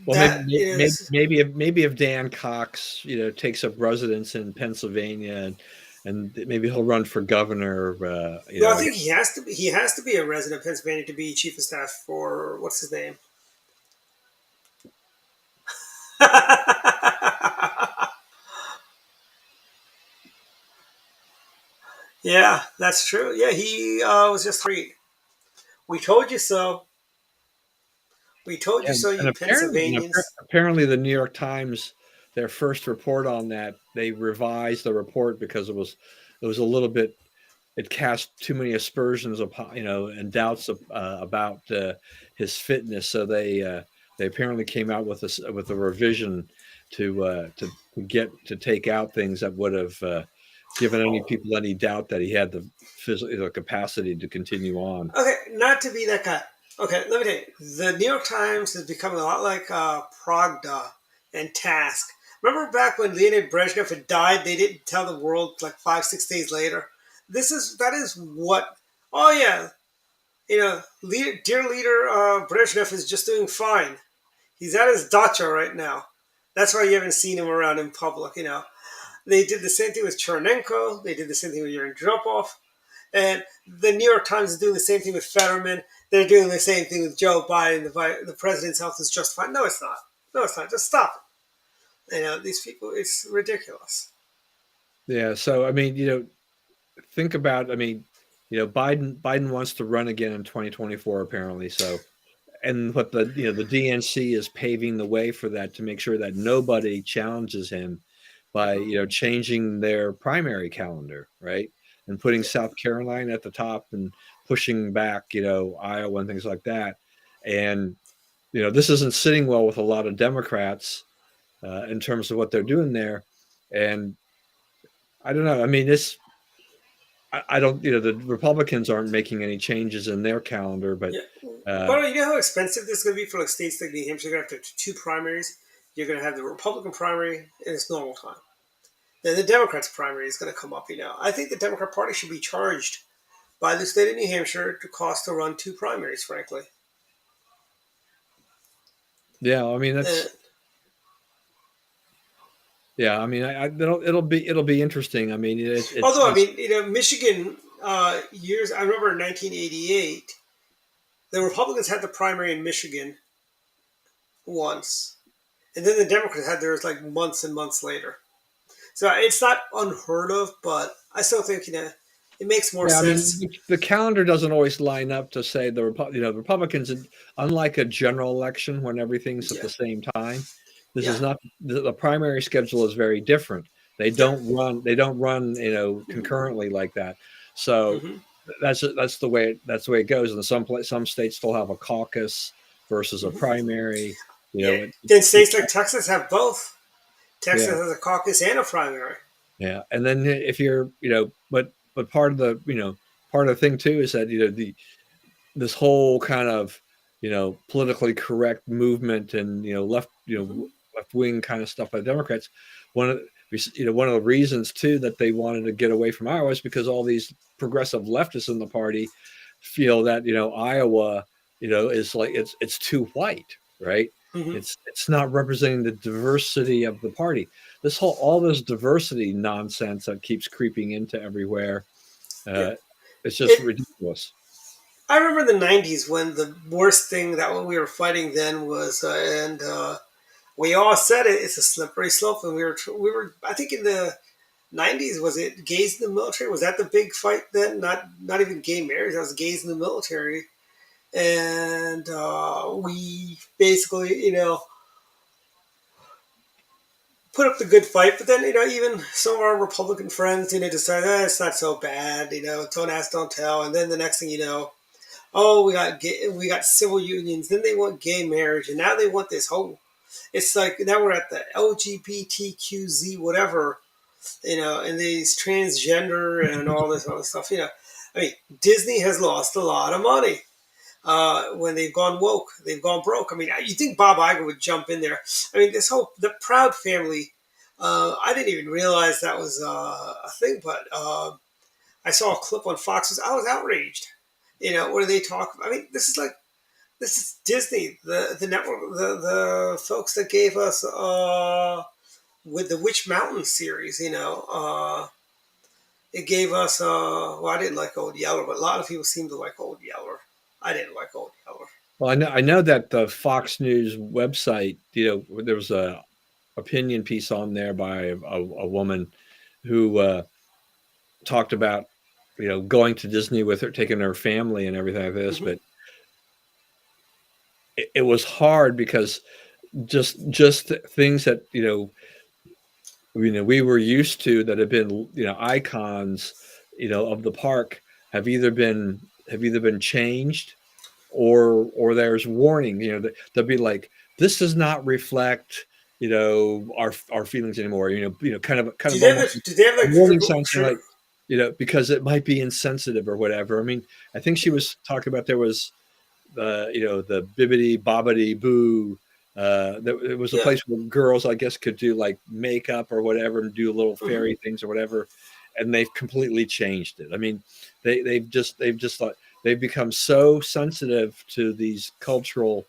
Well, that is. maybe if Dan Cox, takes up residence in Pennsylvania, and maybe he'll run for governor. Well, I think he has to be. He has to be a resident of Pennsylvania to be chief of staff for what's his name. Yeah, that's true. Yeah, he was just read. We told you so. We told you so, and you Pennsylvanians. apparently the New York Times, their first report on that, they revised the report because it was a little bit, it cast too many aspersions upon, and doubts about his fitness. So they apparently came out with a revision to get to take out things that would have given any people any doubt that he had the physical capacity to continue on. Okay, not to be that guy. Okay, let me tell you, the New York Times is becoming a lot like Pravda and Task. Remember back when Leonid Brezhnev had died, they didn't tell the world like 5-6 days later. That is what. Oh yeah, dear leader Brezhnev is just doing fine. He's at his dacha right now. That's why you haven't seen him around in public. They did the same thing with Chernenko. They did the same thing with Yuri Andropov. And the New York Times is doing the same thing with Fetterman. They're doing the same thing with Joe Biden. The president's health is just fine. No, it's not. No, it's not. Just stop it. These people, it's ridiculous. Yeah. So, I mean, think about, I mean, Biden wants to run again in 2024, apparently. So, and what the DNC is paving the way for that to make sure that nobody challenges him by, changing their primary calendar, right? And putting South Carolina at the top and pushing back, Iowa and things like that. And, this isn't sitting well with a lot of Democrats in terms of what they're doing there. And I don't know. I mean, I don't, the Republicans aren't making any changes in their calendar, but. Yeah. Well, you know how expensive this is going to be for like states like New Hampshire? You're going to have to have 2 primaries. You're going to have the Republican primary in its normal time. Then the Democrats' primary is going to come up. I think the Democrat Party should be charged by the state of New Hampshire to cost to run 2 primaries. Frankly. Yeah, I mean that's. Yeah, I mean, it'll be interesting. I mean, although I mean, Michigan years. I remember in 1988, the Republicans had the primary in Michigan once, and then the Democrats had theirs like months and months later. So it's not unheard of, but I still think it makes more sense. I mean, the calendar doesn't always line up to say the Republicans, unlike a general election when everything's at the same time. This is not the primary schedule is very different. They don't run concurrently like that. So that's the way it goes. And some states still have a caucus versus a primary. Then states like Texas have both. Texas has a caucus and a primary. Yeah, and then if you're but part of the thing too is that this whole kind of politically correct movement and left wing kind of stuff by Democrats. One of the reasons too that they wanted to get away from Iowa is because all these progressive leftists in the party feel that Iowa is like it's too white, right? Mm-hmm. It's not representing the diversity of the party. All this diversity nonsense that keeps creeping into everywhere. It's just ridiculous. I remember the 90s when the worst thing that we were fighting then was we all said it's a slippery slope, and we were I think in the 90s, was it gays in the military? Was that the big fight then? Not even gay marriage, that was gays in the military. And we basically, put up the good fight. But then, even some of our Republican friends, decided it's not so bad. Don't ask, don't tell. And then the next thing you know, we got civil unions. Then they want gay marriage, and now they want this whole. It's like now we're at the LGBTQZ whatever, and these transgender and all this other stuff. I mean, Disney has lost a lot of money. When they've gone woke, they've gone broke. I mean, you think Bob Iger would jump in there? I mean, the Proud Family I didn't even realize that was a thing, but I saw a clip on Fox. I was outraged. What do they talk about? I mean, this is Disney, the network, the folks that gave us with the Witch Mountain series. It gave us. Well, I didn't like Old Yeller, but a lot of people seem to like Old Yeller. I didn't like Old Yeller. Well, I know that the Fox News website, there was a opinion piece on there by a woman who talked about, going to Disney with her, taking her family and everything like this, but it was hard because just things that we were used to that have been icons of the park have either been changed or there's warning. They'll be like, this does not reflect our feelings anymore. Kind of Do they have like warning signs, like because it might be insensitive or whatever. I mean, I think she was talking about there was the bibbidi bobbidi boo. It was a place where girls, I guess, could do like makeup or whatever and do little fairy things or whatever, and they've completely changed it. I mean, they've become so sensitive to these cultural,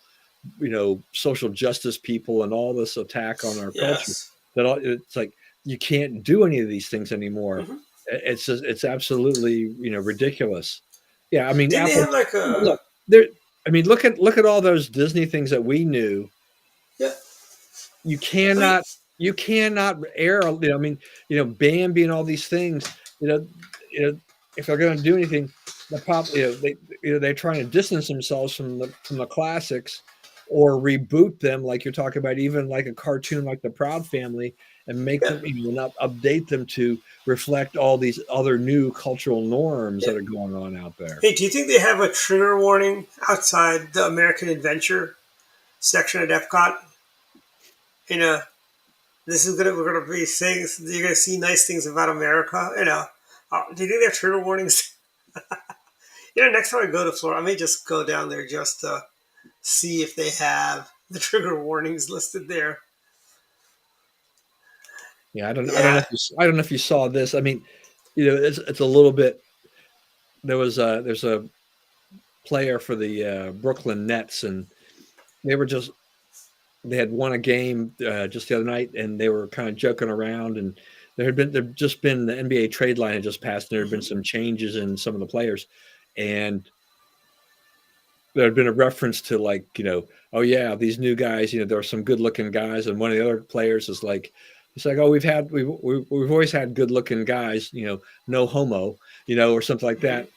social justice people and all this attack on our culture that it's like you can't do any of these things anymore. It's absolutely ridiculous. Yeah, I mean, Didn't Apple, they have like a look there. I mean, look at all those Disney things that we knew. yeah? You cannot air. I mean, Bambi and all these things. If they're going to do anything, they're trying to distance themselves from the classics, or reboot them, like you're talking about, even like a cartoon like the Proud Family, and make them update them to reflect all these other new cultural norms that are going on out there. Hey, do you think they have a trigger warning outside the American Adventure section at Epcot? We're gonna be saying you're gonna see nice things about America. Do you think they have trigger warnings? Next time I go to Florida, I may just go down there just to see if they have the trigger warnings listed there. Yeah, I don't know if you saw this. I mean, it's a little bit. There's a player for the Brooklyn Nets, and they had won a game just the other night, and they were kind of joking around, and there'd just been the NBA trade line had just passed, and there had been some changes in some of the players, and there had been a reference to like, oh yeah, these new guys, there are some good looking guys, and one of the other players is like, it's like, oh, we've always had good looking guys, no homo, or something like that,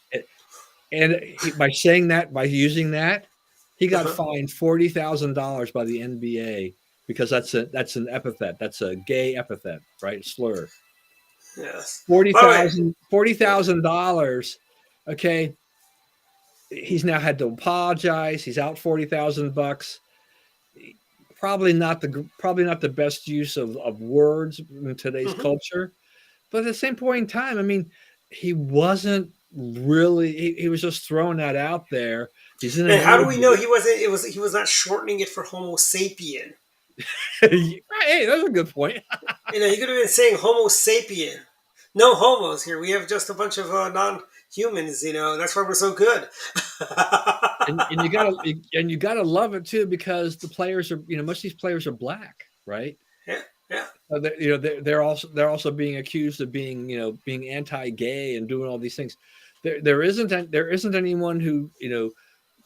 and by using that, he got fined $40,000 by the NBA because that's an epithet. That's a gay epithet, right? Slur. Yes. $40,000. Okay. He's now had to apologize. He's out $40,000. Probably not the best use of words in today's culture, but at the same point in time, I mean, he wasn't really. He was just throwing that out there. And how do we know he wasn't? He was not shortening it for Homo sapien. Hey, that's a good point. He could have been saying Homo sapien. No homos here. We have just a bunch of non-humans. That's why we're so good. and you gotta love it too, because the players are, most of these players are black, right? Yeah. They're also being accused of being being anti-gay and doing all these things. There isn't anyone who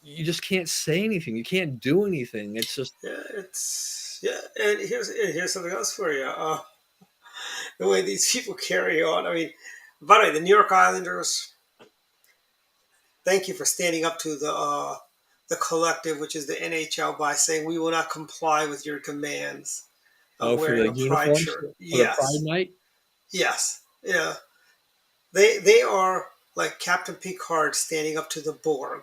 you just can't say anything. You can't do anything. It's just And here's something else for you. The way these people carry on. I mean, by the way, the New York Islanders. Thank you for standing up to the collective, which is the NHL, by saying we will not comply with your demands of wearing a pride shirt. Yes. For the Pride night. Yes. Yeah. They are like Captain Picard standing up to the Borg.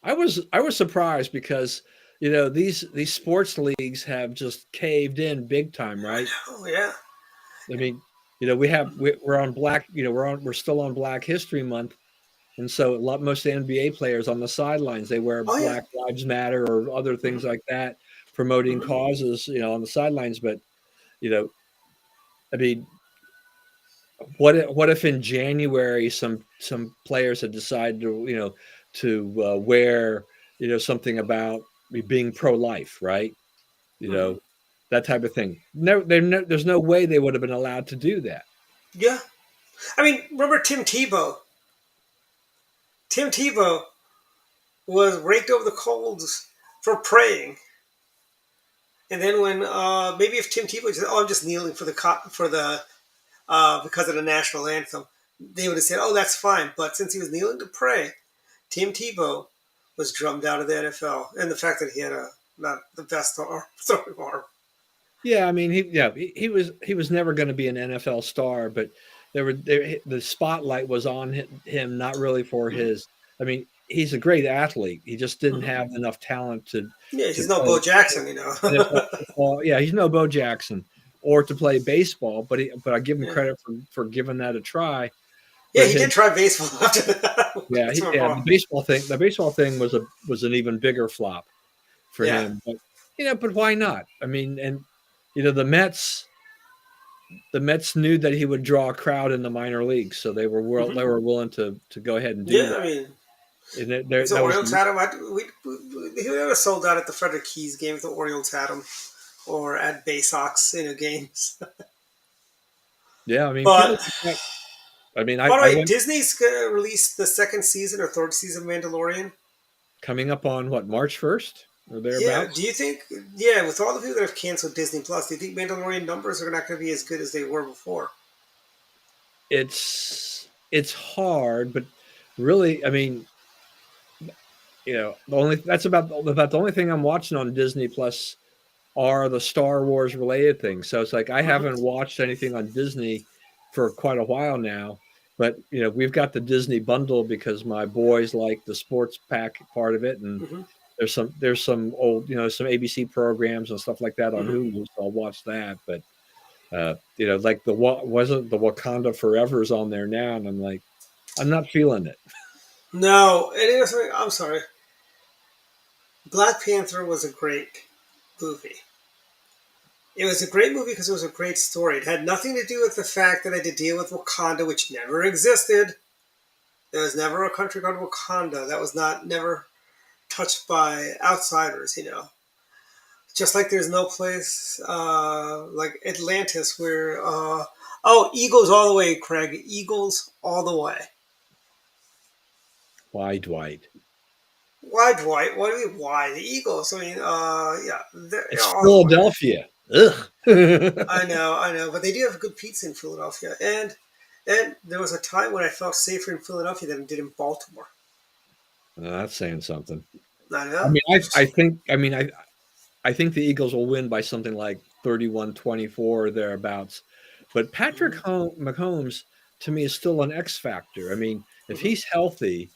I was surprised because these sports leagues have just caved in big time, right? Oh yeah. I mean, we're on Black, we're still on Black History Month, and so most of the NBA players on the sidelines, they wear Black Lives Matter or other things like that, promoting causes, on the sidelines. But I mean, what if in January some players had decided to wear something about being pro-life, right? You Hmm. know that type of thing. No, there's no way they would have been allowed to do that. Yeah. I mean, remember Tim Tebow? Tim Tebow was raked over the coals for praying. And then when maybe if Tim Tebow said, "Oh, I'm just kneeling for the because of the national anthem," they would have said, "Oh, that's fine." But since he was kneeling to pray, Tim Tebow was drummed out of the NFL, and the fact that he had a not the best arm, throwing arm. Yeah, I mean, he was never going to be an NFL star, but the spotlight was on him, not really for Mm-hmm. his. I mean, he's a great athlete. He just didn't Mm-hmm. have enough talent Yeah, to he's no Bo play Jackson, you know. NFL football. Yeah, he's no Bo Jackson or to play baseball, but I give him Yeah, credit for giving that a try. yeah, But he his did try baseball after that. yeah, That's my the problem. baseball thing was an even bigger flop for Yeah. him. But why not? I mean, and the Mets knew that he would draw a crowd in the minor leagues, so Hmm. they were willing to go ahead and do Yeah, that. I mean, And if the that was Orioles had him, he would have sold out at the Frederick Keys game if the Orioles had him, or at Bay Sox, games. yeah. I mean, people. But I mean, by the I way, went Disney's gonna release the second season or third season of Mandalorian. coming up on what, March 1st or Yeah, do thereabouts. you think? Yeah, with all the people that have canceled Disney Plus, do you think Mandalorian numbers are not going to be as good as they were before? It's hard, but really, I mean, the only that's about the only thing I'm watching on Disney Plus are the Star Wars related things. So it's like I Hmm. haven't watched anything on Disney for quite a while now. But we've got the Disney bundle because my boys like the sports pack part of it, and Hmm. there's some old some ABC programs and stuff like that on Hmm. Hulu. So I'll watch that. But like wasn't the Wakanda Forever's on there now, and I'm like, I'm not feeling it. No, and it was, I'm sorry. Black Panther was a great movie. It was a great movie because it was a great story. It had nothing to do with the fact that I had to deal with Wakanda, which never existed. There was never a country called Wakanda. That was not never touched by outsiders. Just like there's no place like Atlantis where Eagles all the way, Craig. Eagles all the way. Why, Dwight? Why, Dwight? What do you mean, why? The Eagles. I mean, yeah, they're It's all the way. Philadelphia. Ugh. I know, but they do have good pizza in Philadelphia, and there was a time when I felt safer in Philadelphia than I did in Baltimore. That's saying something. I I know. mean, I think the Eagles will win by something like 31-24 or thereabouts. But Patrick Hmm. Mahomes, to me, is still an X factor. I mean, if Hmm. he's healthy,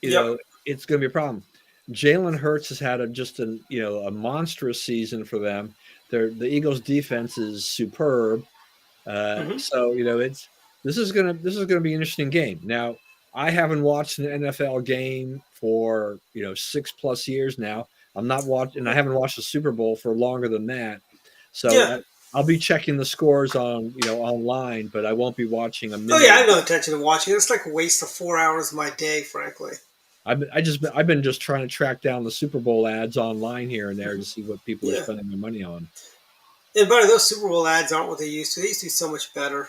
Yep. it's going to be a problem. Jalen Hurts has had a monstrous season for them. The Eagles' defense is superb. Hmm. So this is gonna be an interesting game. Now, I haven't watched an NFL game for 6+ years now. I'm not watching. I haven't watched the Super Bowl for longer than that. So Yeah. I'll be checking the scores on online, but I won't be watching a Oh yeah, minute I of have it. no intention of watching it. It's like a waste of 4 hours of my day, frankly. I've been just trying to track down the Super Bowl ads online here and there Hmm. to see what people are Yeah. spending their money on. And by the way, those Super Bowl ads aren't what they used to. They used to be so much better.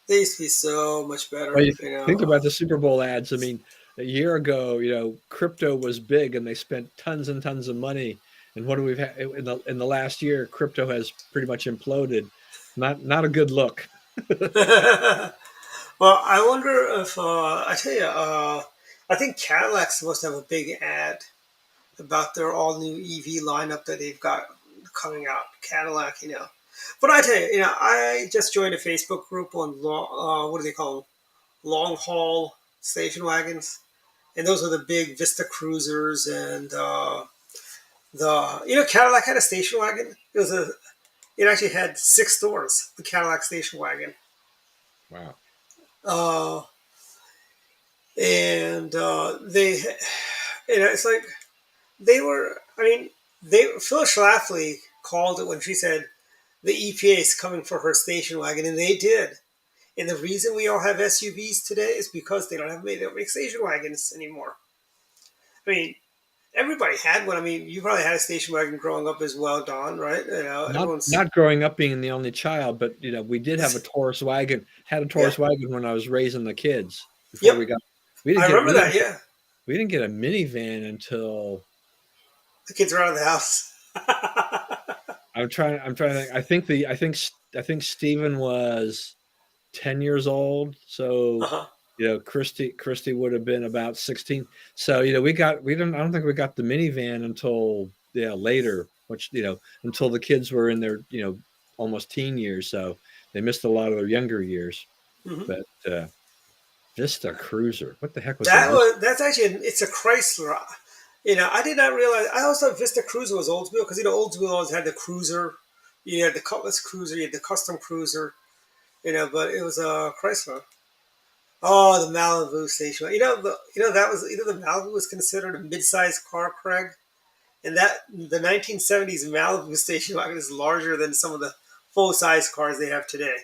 They used to be so much Well, better. you think about the Super Bowl ads. I mean, a year ago, crypto was big, and they spent tons and tons of money. And what do we've had in the last year? Crypto has pretty much imploded. Not a good look. Well, I wonder if I tell you, I think Cadillac's supposed to have a big ad about their all new EV lineup that they've got coming out. Cadillac. But I tell you, I just joined a Facebook group on what do they call them? Long haul station wagons, and those are the big Vista Cruisers and the Cadillac had a station wagon. It actually had 6 doors. The Cadillac station wagon. Wow. Uh, and it's like they were. I mean, Phyllis Schlafly called it when she said the EPA is coming for her station wagon, and they did. And the reason we all have SUVs today is because they don't make station wagons anymore. I mean, everybody had one. I mean, you probably had a station wagon growing up as well, Don, right? Not growing up being the only child, but we did have a Taurus wagon. Had a Taurus wagon when I was raising the kids before we got. I remember that. Yeah, we didn't get a minivan until the kids were out of the house. I'm trying to think. I think Stephen was 10 years old. So Christy would have been about 16. So I don't think we got the minivan until later, which until the kids were in their almost teen years. So they missed a lot of their younger years. Mm-hmm. But Vista Cruiser, what the heck was that? That's actually it's a Chrysler. I did not realize. I always thought Vista Cruiser was Oldsmobile because Oldsmobile always had the Cruiser. You had the Cutlass Cruiser, you had the Custom Cruiser. But it was a Chrysler. Oh, the Malibu station. That was the Malibu was considered a mid-sized car, Craig, and that the 1970s Malibu station wagon is larger than some of the full-size cars they have today.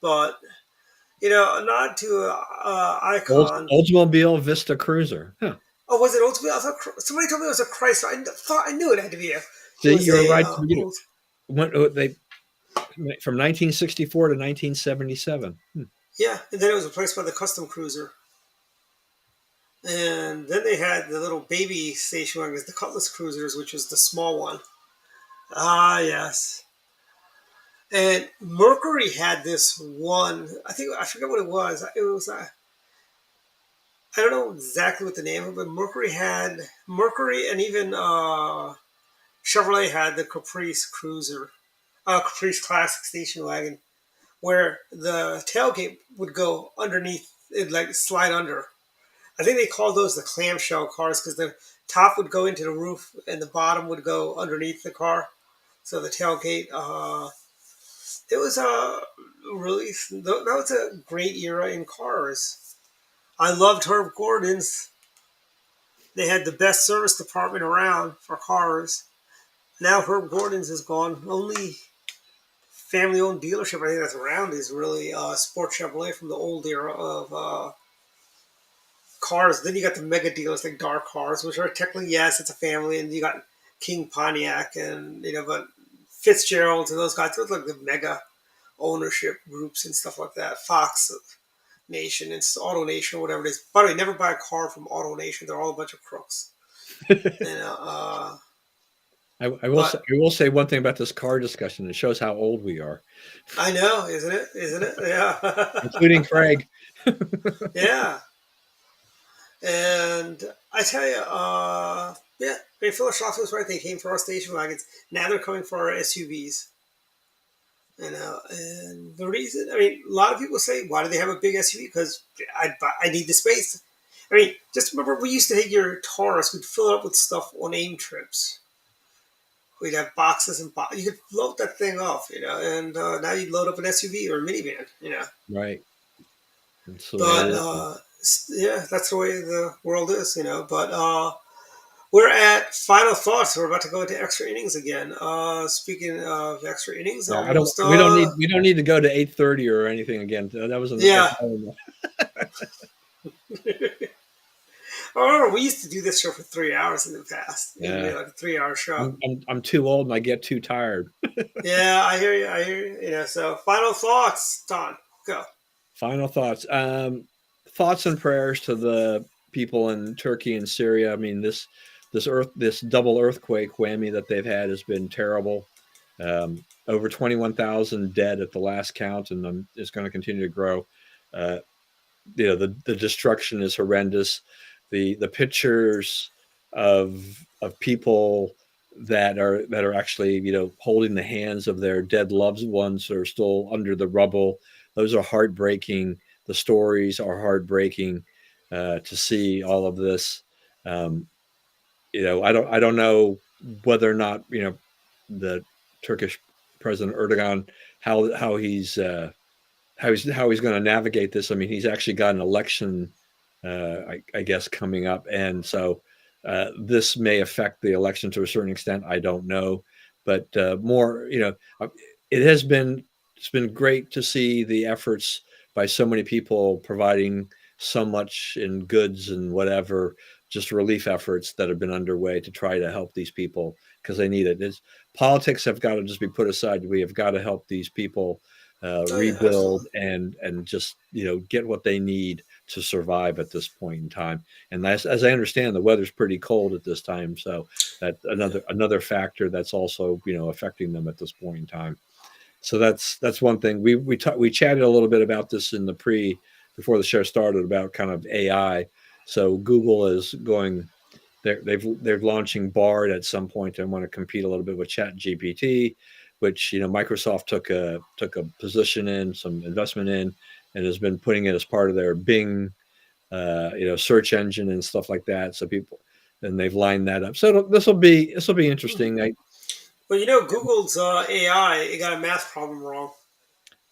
But a nod to icon. Oldsmobile Vista Cruiser. Huh. Oh, was it Oldsmobile? I thought somebody told me it was a Chrysler. I knew it had to be a. See, you're right. From 1964 to 1977. Yeah, and then it was replaced by the Custom Cruiser. And then they had the little baby station wagons, the Cutlass Cruisers, which was the small one. Ah, yes. And Mercury had this one. I forget what it was. It was I don't know exactly what the name of it, but Mercury and even Chevrolet had the Caprice Cruiser. Caprice Classic station wagon, where the tailgate would go underneath, it like slide under. I think they called those the clamshell cars because the top would go into the roof and the bottom would go underneath the car. So the tailgate, it was that was a great era in cars. I loved Herb Gordon's. They had the best service department around for cars. Now Herb Gordon's is gone. Only family-owned dealership I think that's around is really Sport Chevrolet from the old era of cars. Then you got the mega dealers like Dark Cars, which are technically, yes, it's a family, and you got King Pontiac and but Fitzgerald and those guys. Those like the mega ownership groups and stuff like that. Fox Nation and Auto Nation or whatever it is. By the way, never buy a car from Auto Nation. They're all a bunch of crooks. I will say one thing about this car discussion. It shows how old we are. I know, isn't it? Yeah. Including Craig. Yeah. And I tell you, Phyllis Schloss was right. They came for our station wagons. Now they're coming for our SUVs. And the reason, a lot of people say, why do they have a big SUV? Because I need the space. Just remember, we used to take your Taurus. We'd fill it up with stuff on AIM trips. We'd have boxes and you could load that thing off, and now you load up an SUV or a minivan, Right. But that's the way the world is, But we're at final thoughts. We're about to go into extra innings again. Speaking of extra innings, we don't need to go to 8:30 or anything again. That was I remember we used to do this show for 3 hours in the past. Yeah, like a 3-hour show. I'm too old and I get too tired. Yeah, I hear you. So final thoughts, Don. Go. Final thoughts. Thoughts and prayers to the people in Turkey and Syria. This double earthquake whammy that they've had has been terrible. Over 21,000 dead at the last count, and it's going to continue to grow. The destruction is horrendous. The pictures of people that are actually holding the hands of their dead loved ones that are still under the rubble, those are heartbreaking. The stories are heartbreaking to see all of this. I don't know whether or not the Turkish President Erdogan how he's going to navigate this. He's actually got an election, I guess, coming up, and so this may affect the election to a certain extent. I don't know, but more, it has been it's been great to see the efforts by so many people providing so much in goods and whatever, just relief efforts that have been underway to try to help these people because they need it. Politics have got to just be put aside. We have got to help these people Oh yeah, rebuild absolutely. and just get what they need to survive at this point in time. And as I understand, the weather's pretty cold at this time, so that Yeah. another factor that's also affecting them at this point in time. So that's one thing. We chatted a little bit about this in the before the show started about kind of AI. So Google is going they're launching Bard at some point and want to compete a little bit with Chat GPT, which Microsoft took a position in, some investment in, and has been putting it as part of their Bing search engine and stuff like that. So people and they've lined that up. So this will be Mhm. interesting. Well, Google's AI, it got a math problem wrong.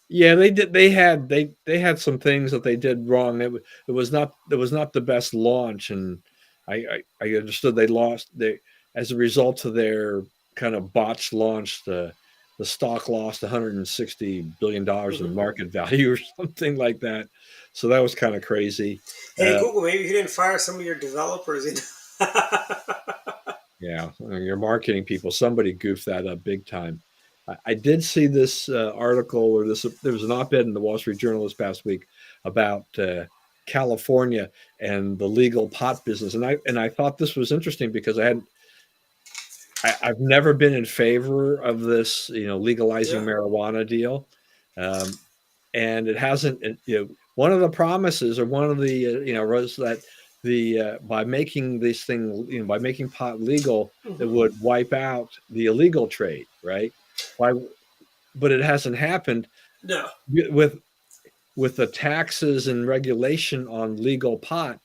Yeah, they did. They had some things that they did wrong. It was not the best launch, and I understood they lost they as a result of their kind of botched launch. The stock lost 160 billion dollars in Mhm. market value or something like that. So that was kind of crazy. Hey, Uh, Google, maybe you didn't fire some of your developers. Yeah, your marketing people, somebody goofed that up big time. I did see this article or there was an op-ed in the Wall Street Journal this past week about California and the legal pot business, and I thought this was interesting because I've never been in favor of this, legalizing Yeah. marijuana deal, and it hasn't. One of the promises or one of the was that by making this thing, by making pot legal, it Mhm. would wipe out the illegal trade, right? Why? But it hasn't happened No. with the taxes and regulation on legal pot.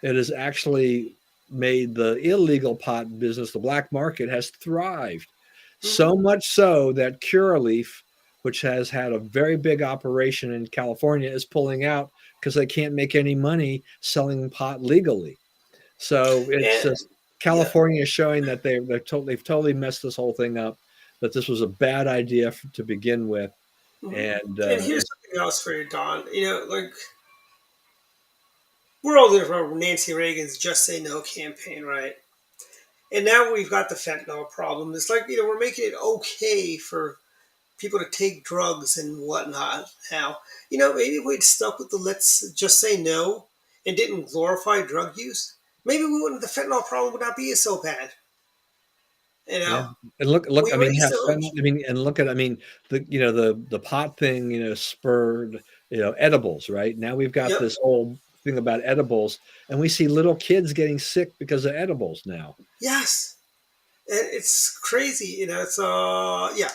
It has actually made the illegal pot business, the black market, has thrived. Mhm. So much so that Curaleaf, which has had a very big operation in California, is pulling out because they can't make any money selling pot legally. So it's And just yeah. California is showing that they've totally messed this whole thing up. That this was a bad idea to begin with, Mhm. and And here's something else for you, Don. Like we're all living from Nancy Reagan's "Just Say No" campaign, right? And now we've got the fentanyl problem. It's like we're making it okay for people to take drugs and whatnot. Now, maybe if we'd stuck with the "Let's just say no" and didn't glorify drug use, maybe we wouldn't. The fentanyl problem would not be so bad. You yeah, know, and look. we I mean, raised them. I mean, and look at. I mean, the pot thing. Spurred edibles. Right now, we've got Yep. this whole thing about edibles, and we see little kids getting sick because of edibles now. Yes. And it's crazy. It's yeah.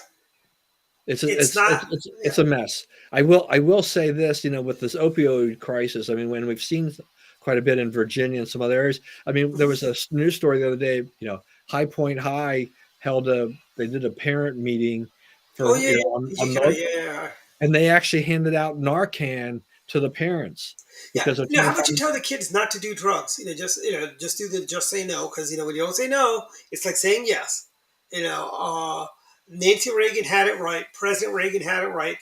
It's It's it's not. it's it's, Yeah. it's a mess. I will say this. With this opioid crisis. I mean, when we've seen quite a bit in Virginia and some other areas. I mean, there was a news story the other day. High Point High they did a parent meeting Oh for yeah, yeah. on Yeah, yeah. and they actually handed out Narcan to the parents Yeah. because they're How trying to about you find. tell the kids not to do drugs? Just do the just say no because when you don't say no, it's like saying yes. Nancy Reagan had it right. President Reagan had it right.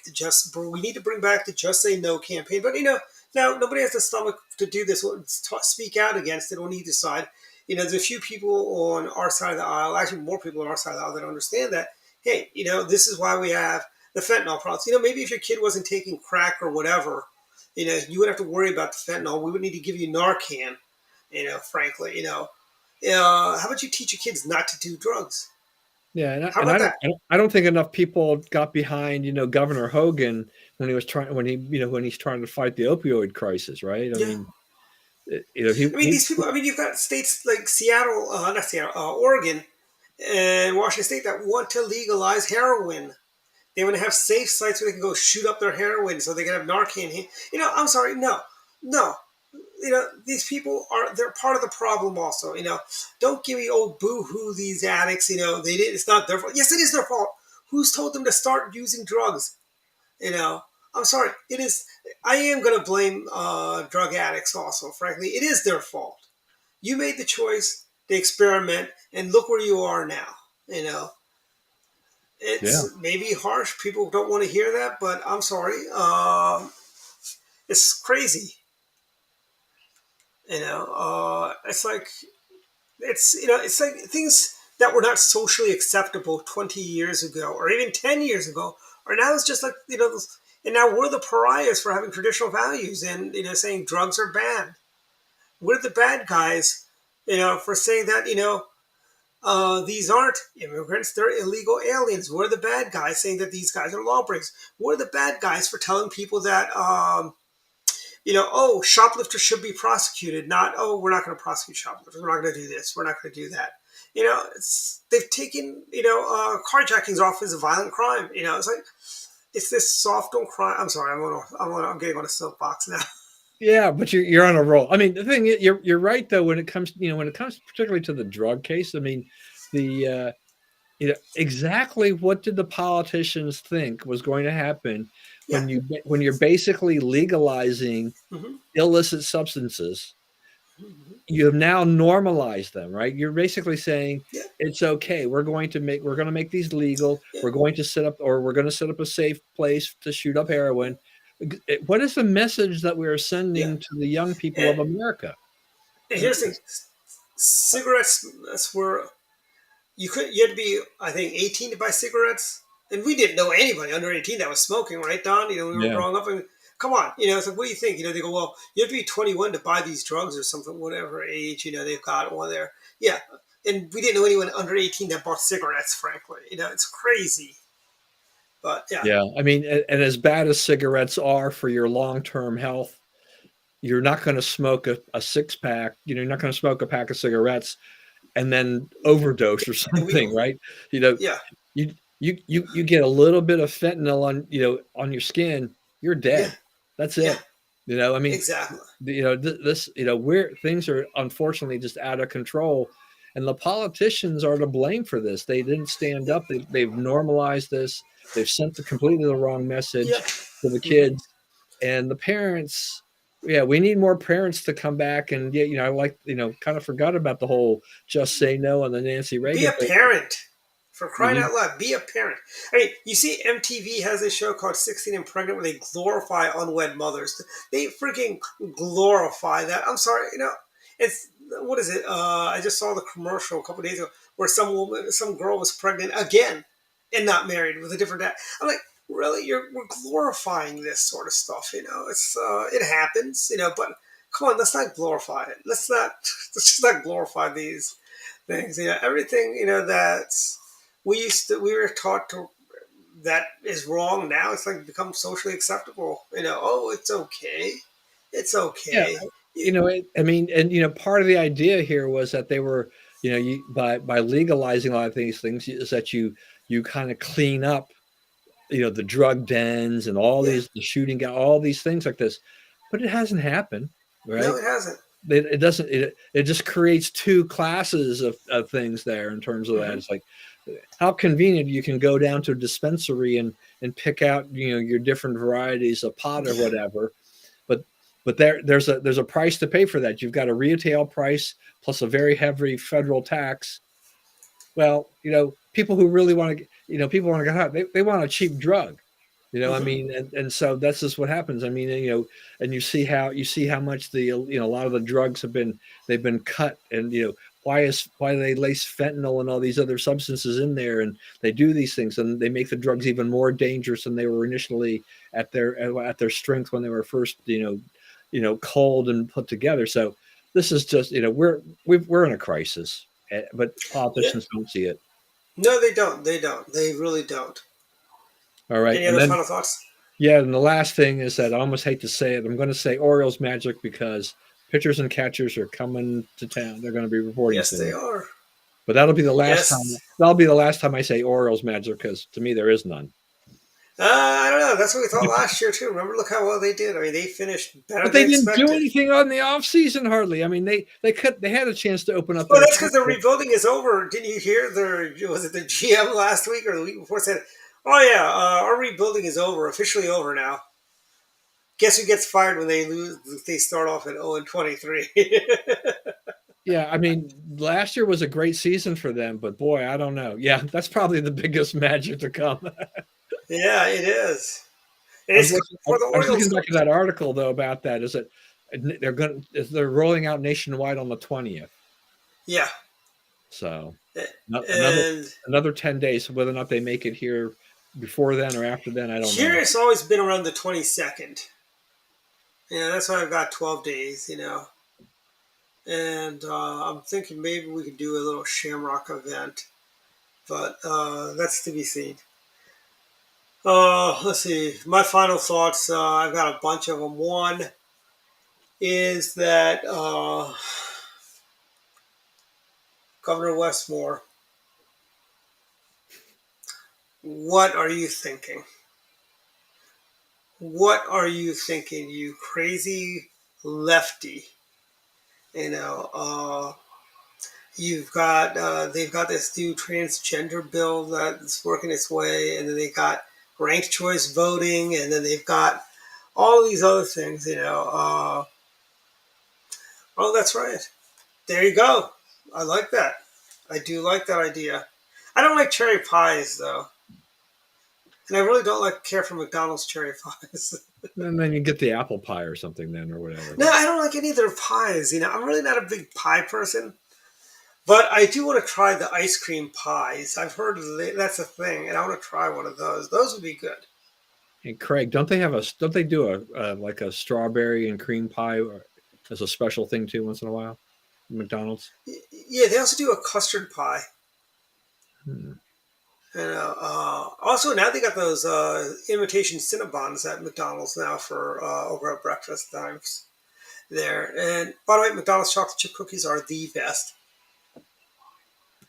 We need to bring back the "Just Say No" campaign. But now nobody has the stomach to do this. Speak out against it on either side. There's a few people on our side of the aisle. Actually, more people on our side of the aisle that understand that. Hey, this is why we have the fentanyl problems. Maybe if your kid wasn't taking crack or whatever, you wouldn't have to worry about the fentanyl. We would need to give you Narcan, frankly, how about you teach your kids not to do drugs? Yeah, and I, How and I about don't that? I don't I don't think enough people got behind Governor Hogan when he was trying when he's trying to fight the opioid crisis, right? I Yeah. mean, he I mean, these people, you've got states like Seattle, not Seattle, Oregon and Washington State that want to legalize heroin. They want to have safe sites where they can go shoot up their heroin so they can have Narcan. I'm sorry, no, no. These people they're part of the problem also. Don't give me boo hoo these addicts. They did. It's not their fault. Yes, it is their fault. Who's told them to start using drugs? You know, I'm sorry. It is. I am going to blame drug addicts also. Frankly, it is their fault. You made the choice to experiment, and look where you are now. You know, Yeah. It's maybe harsh. People don't want to hear that, but I'm sorry. It's crazy. It's like it's like things that were not socially acceptable 20 years ago or even 10 years ago, or now it's just like and now we're the pariahs for having traditional values and saying drugs are bad. We're the bad guys, for saying that these aren't immigrants, they're illegal aliens. We're the bad guys saying that these guys are lawbreakers. We're the bad guys for telling people that oh, shoplifters should be prosecuted, not, oh, we're not going to prosecute shoplifters. We're not going to do this. We're not going to do that. They've taken, carjackings off as a violent crime. It's like, it's this soft on crime. I'm sorry. I'm getting on a soapbox now. Yeah, but you're on a roll. I mean, the thing is, you're right though when it comes particularly to the drug case. I mean, the exactly what did the politicians think was going to happen Yeah. when you're basically legalizing Mm-hmm. illicit substances? Mm-hmm. You have now normalized them, right? You're basically saying Yeah. it's okay. We're going to make these legal. Yeah. We're going to set up a safe place to shoot up heroin. What is the message that we are sending to the young people of America? And here's the thing. Cigarettes, that's where you had to be, I think, 18 to buy cigarettes. And we didn't know anybody under 18 that was smoking, right, Don? We were growing up and come on, it's like, what do you think? They go, well, you have to be 21 to buy these drugs or something, whatever age, they've got one there. Yeah. And we didn't know anyone under 18 that bought cigarettes, frankly. It's crazy. But yeah. Yeah. I mean, and as bad as cigarettes are for your long-term health, you're not going to smoke a six-pack, you're not going to smoke a pack of cigarettes and then overdose or something, right? Yeah. You get a little bit of fentanyl on your skin, you're dead. Yeah. That's it. I mean, exactly. This where things are unfortunately just out of control, and the politicians are to blame for this. They didn't stand up. They've normalized this. They've sent completely the wrong message to the kids and the parents. Yeah, we need more parents to come back and kind of forgot about the whole just say no and the Nancy Reagan. Be a parent. For crying out loud, be a parent. I mean, you see MTV has a show called 16 and Pregnant where they glorify unwed mothers. They freaking glorify that. I'm sorry, it's, what is it? I just saw the commercial a couple of days ago where some girl was pregnant again and not married with a different dad. I'm like, really? We're glorifying this sort of stuff, it happens, but come on, let's not glorify it. Let's just not glorify these things. Everything, that's, we were taught that is wrong. Now it's like become socially acceptable. Oh, it's okay. It's okay. Yeah. Part of the idea here was that they were, by legalizing a lot of these things is that you kind of clean up, the drug dens and all the shooting, all these things like this, but it hasn't happened, right? No, it hasn't. It doesn't. It just creates two classes of things there in terms of that. It's like, how convenient you can go down to a dispensary and pick out your different varieties of pot or whatever, but there's a price to pay for that. You've got a retail price plus a very heavy federal tax. Well, people who really want to, people want to get hot. They want a cheap drug, I mean, and so that's just what happens. I mean, and you see how much a lot of the drugs they've been cut, and why do they lace fentanyl and all these other substances in there, and they do these things and they make the drugs even more dangerous than they were initially at their strength when they were first culled and put together. So this is just we're in a crisis, but politicians don't see it. No, they don't. They really don't. All right. Any other final thoughts? Yeah, and the last thing is that I almost hate to say it. I'm going to say Orioles Magic because pitchers and catchers are coming to town. They're going to be reporting. Yes, soon. they are. But that'll be the last time. That'll be the last time I say Orioles Magic because to me there is none. I don't know. That's what we thought last year too. Remember, look how well they did. I mean, they finished better. But they didn't do anything on the off season hardly. I mean, they had a chance to open up. Oh, that's because the rebuilding is over. Didn't you hear? Was it the GM last week or the week before said, "Oh yeah, our rebuilding is over, officially over now." Guess who gets fired when they lose? They start off at 0-23. Yeah, I mean, last year was a great season for them, but boy, I don't know. Yeah, that's probably the biggest magic to come. Yeah, it is. And I was it's looking, coming for the I was looking Orioles. back at that article though about that. Is it they're rolling out nationwide on the 20th. Yeah, So another and another 10 days. Whether or not they make it here before then or after then, I don't here know. it's always been around the 22nd. That's why I've got 12 days. And I'm thinking maybe we could do a little Shamrock event, but that's to be seen. Let's see. My final thoughts. I've got a bunch of them. One is that Governor Westmore, what are you thinking? What are you thinking, you crazy lefty? You know, you've got they've got this new transgender bill that's working its way, and then they got ranked choice voting, and then they've got all these other things. Oh, that's right. There you go. I like that. I do like that idea. I don't like cherry pies though, and I really don't care for McDonald's cherry pies. And then you get the apple pie or something then or whatever. No, I don't like any of their pies. I'm really not a big pie person, but I do want to try the ice cream pies. I've heard that's a thing, and I want to try one of those. Those would be good. And Craig, don't they do a like a strawberry and cream pie as a special thing too once in a while? McDonald's. Yeah, they also do a custard pie. Hmm. And also now they got those imitation Cinnabons at McDonald's now for over at breakfast times there. And by the way, McDonald's chocolate chip cookies are the best.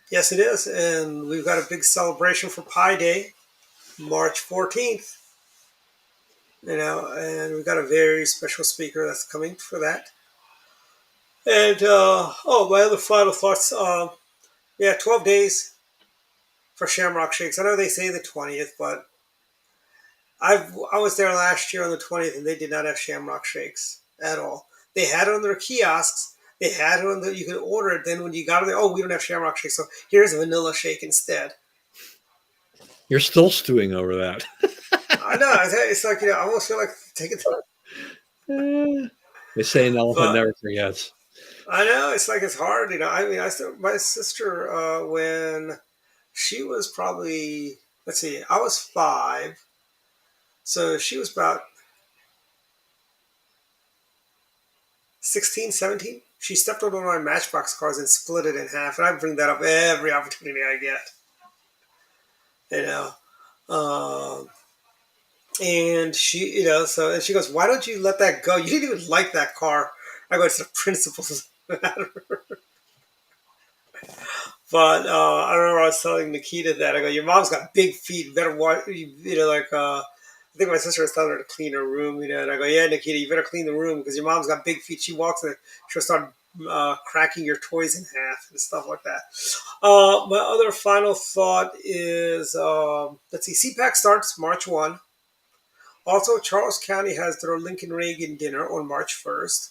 Yes, it is. And we've got a big celebration for Pie Day, March 14th. And we've got a very special speaker that's coming for that. And, my other final thoughts. 12 days for Shamrock Shakes. I know they say the 20th, but I was there last year on the 20th, and they did not have Shamrock Shakes at all. They had it on their kiosks. They had it on you could order it. Then when you got it, we don't have Shamrock Shakes, so here's a vanilla shake instead. You're still stewing over that. I know. It's like, I almost feel like taking it. They say an elephant never forgets. I know. It's like it's hard. My sister, when she was probably, let's see, I was 5. So she was about 16, 17. She stepped on one of my Matchbox cars and split it in half. And I bring that up every opportunity I get. And she, and she goes, "Why don't you let that go? You didn't even like that car." I go, "It's the principles matter." But I remember I was telling Nikita that I go, "Your mom's got big feet. You better watch." I think my sister was telling her to clean her room. And I go, "Yeah, Nikita, you better clean the room because your mom's got big feet. She walks in, she'll start cracking your toys in half and stuff like that." My other final thought is, let's see, CPAC starts March 1. Also, Charles County has their Lincoln Reagan dinner on March 1st.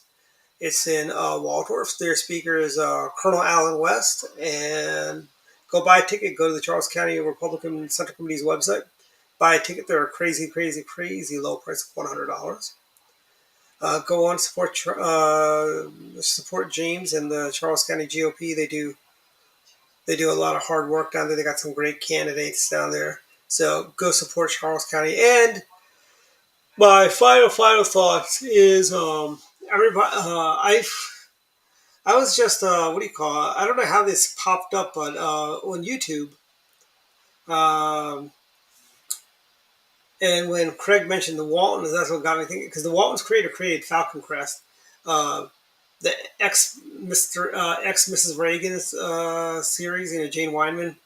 It's in Waldorf. Their speaker is Colonel Allen West. And go buy a ticket. Go to the Charles County Republican Central Committee's website. Buy a ticket. They're a crazy, crazy, crazy low price of $100. Go on, support James and the Charles County GOP. They do a lot of hard work down there. They got some great candidates down there. So go support Charles County. And my final thoughts is everybody. I was just what do you call it? I don't know how this popped up, but on YouTube. And when Craig mentioned the Waltons, that's what got me thinking. Because the Waltons created Falcon Crest, the ex Mrs. Reagan's series, Jane Wyman,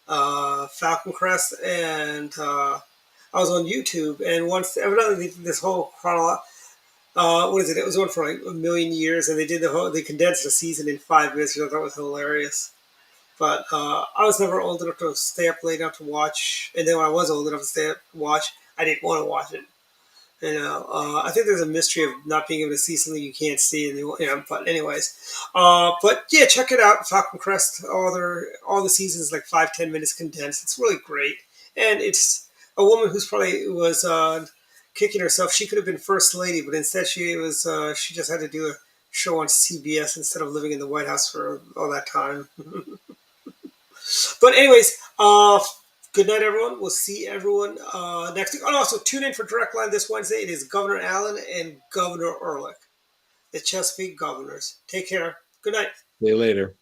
Falcon Crest, and I was on YouTube, and once evidently this whole what is it? It was on for like a million years, and they condensed the season in 5 minutes, which I thought was hilarious. But I was never old enough to stay up late enough to watch, and then when I was old enough to stay up to watch, I didn't want to watch it. I think there's a mystery of not being able to see something you can't see, and but anyways, but yeah, check it out, Falcon Crest. All the seasons like 5-10 minutes condensed. It's really great, and it's a woman who's probably was kicking herself. She could have been first lady, but instead she just had to do a show on CBS instead of living in the White House for all that time. But anyways, good night, everyone. We'll see everyone next week. And also, tune in for Direct Line this Wednesday. It is Governor Allen and Governor Ehrlich, the Chesapeake governors. Take care. Good night. See you later.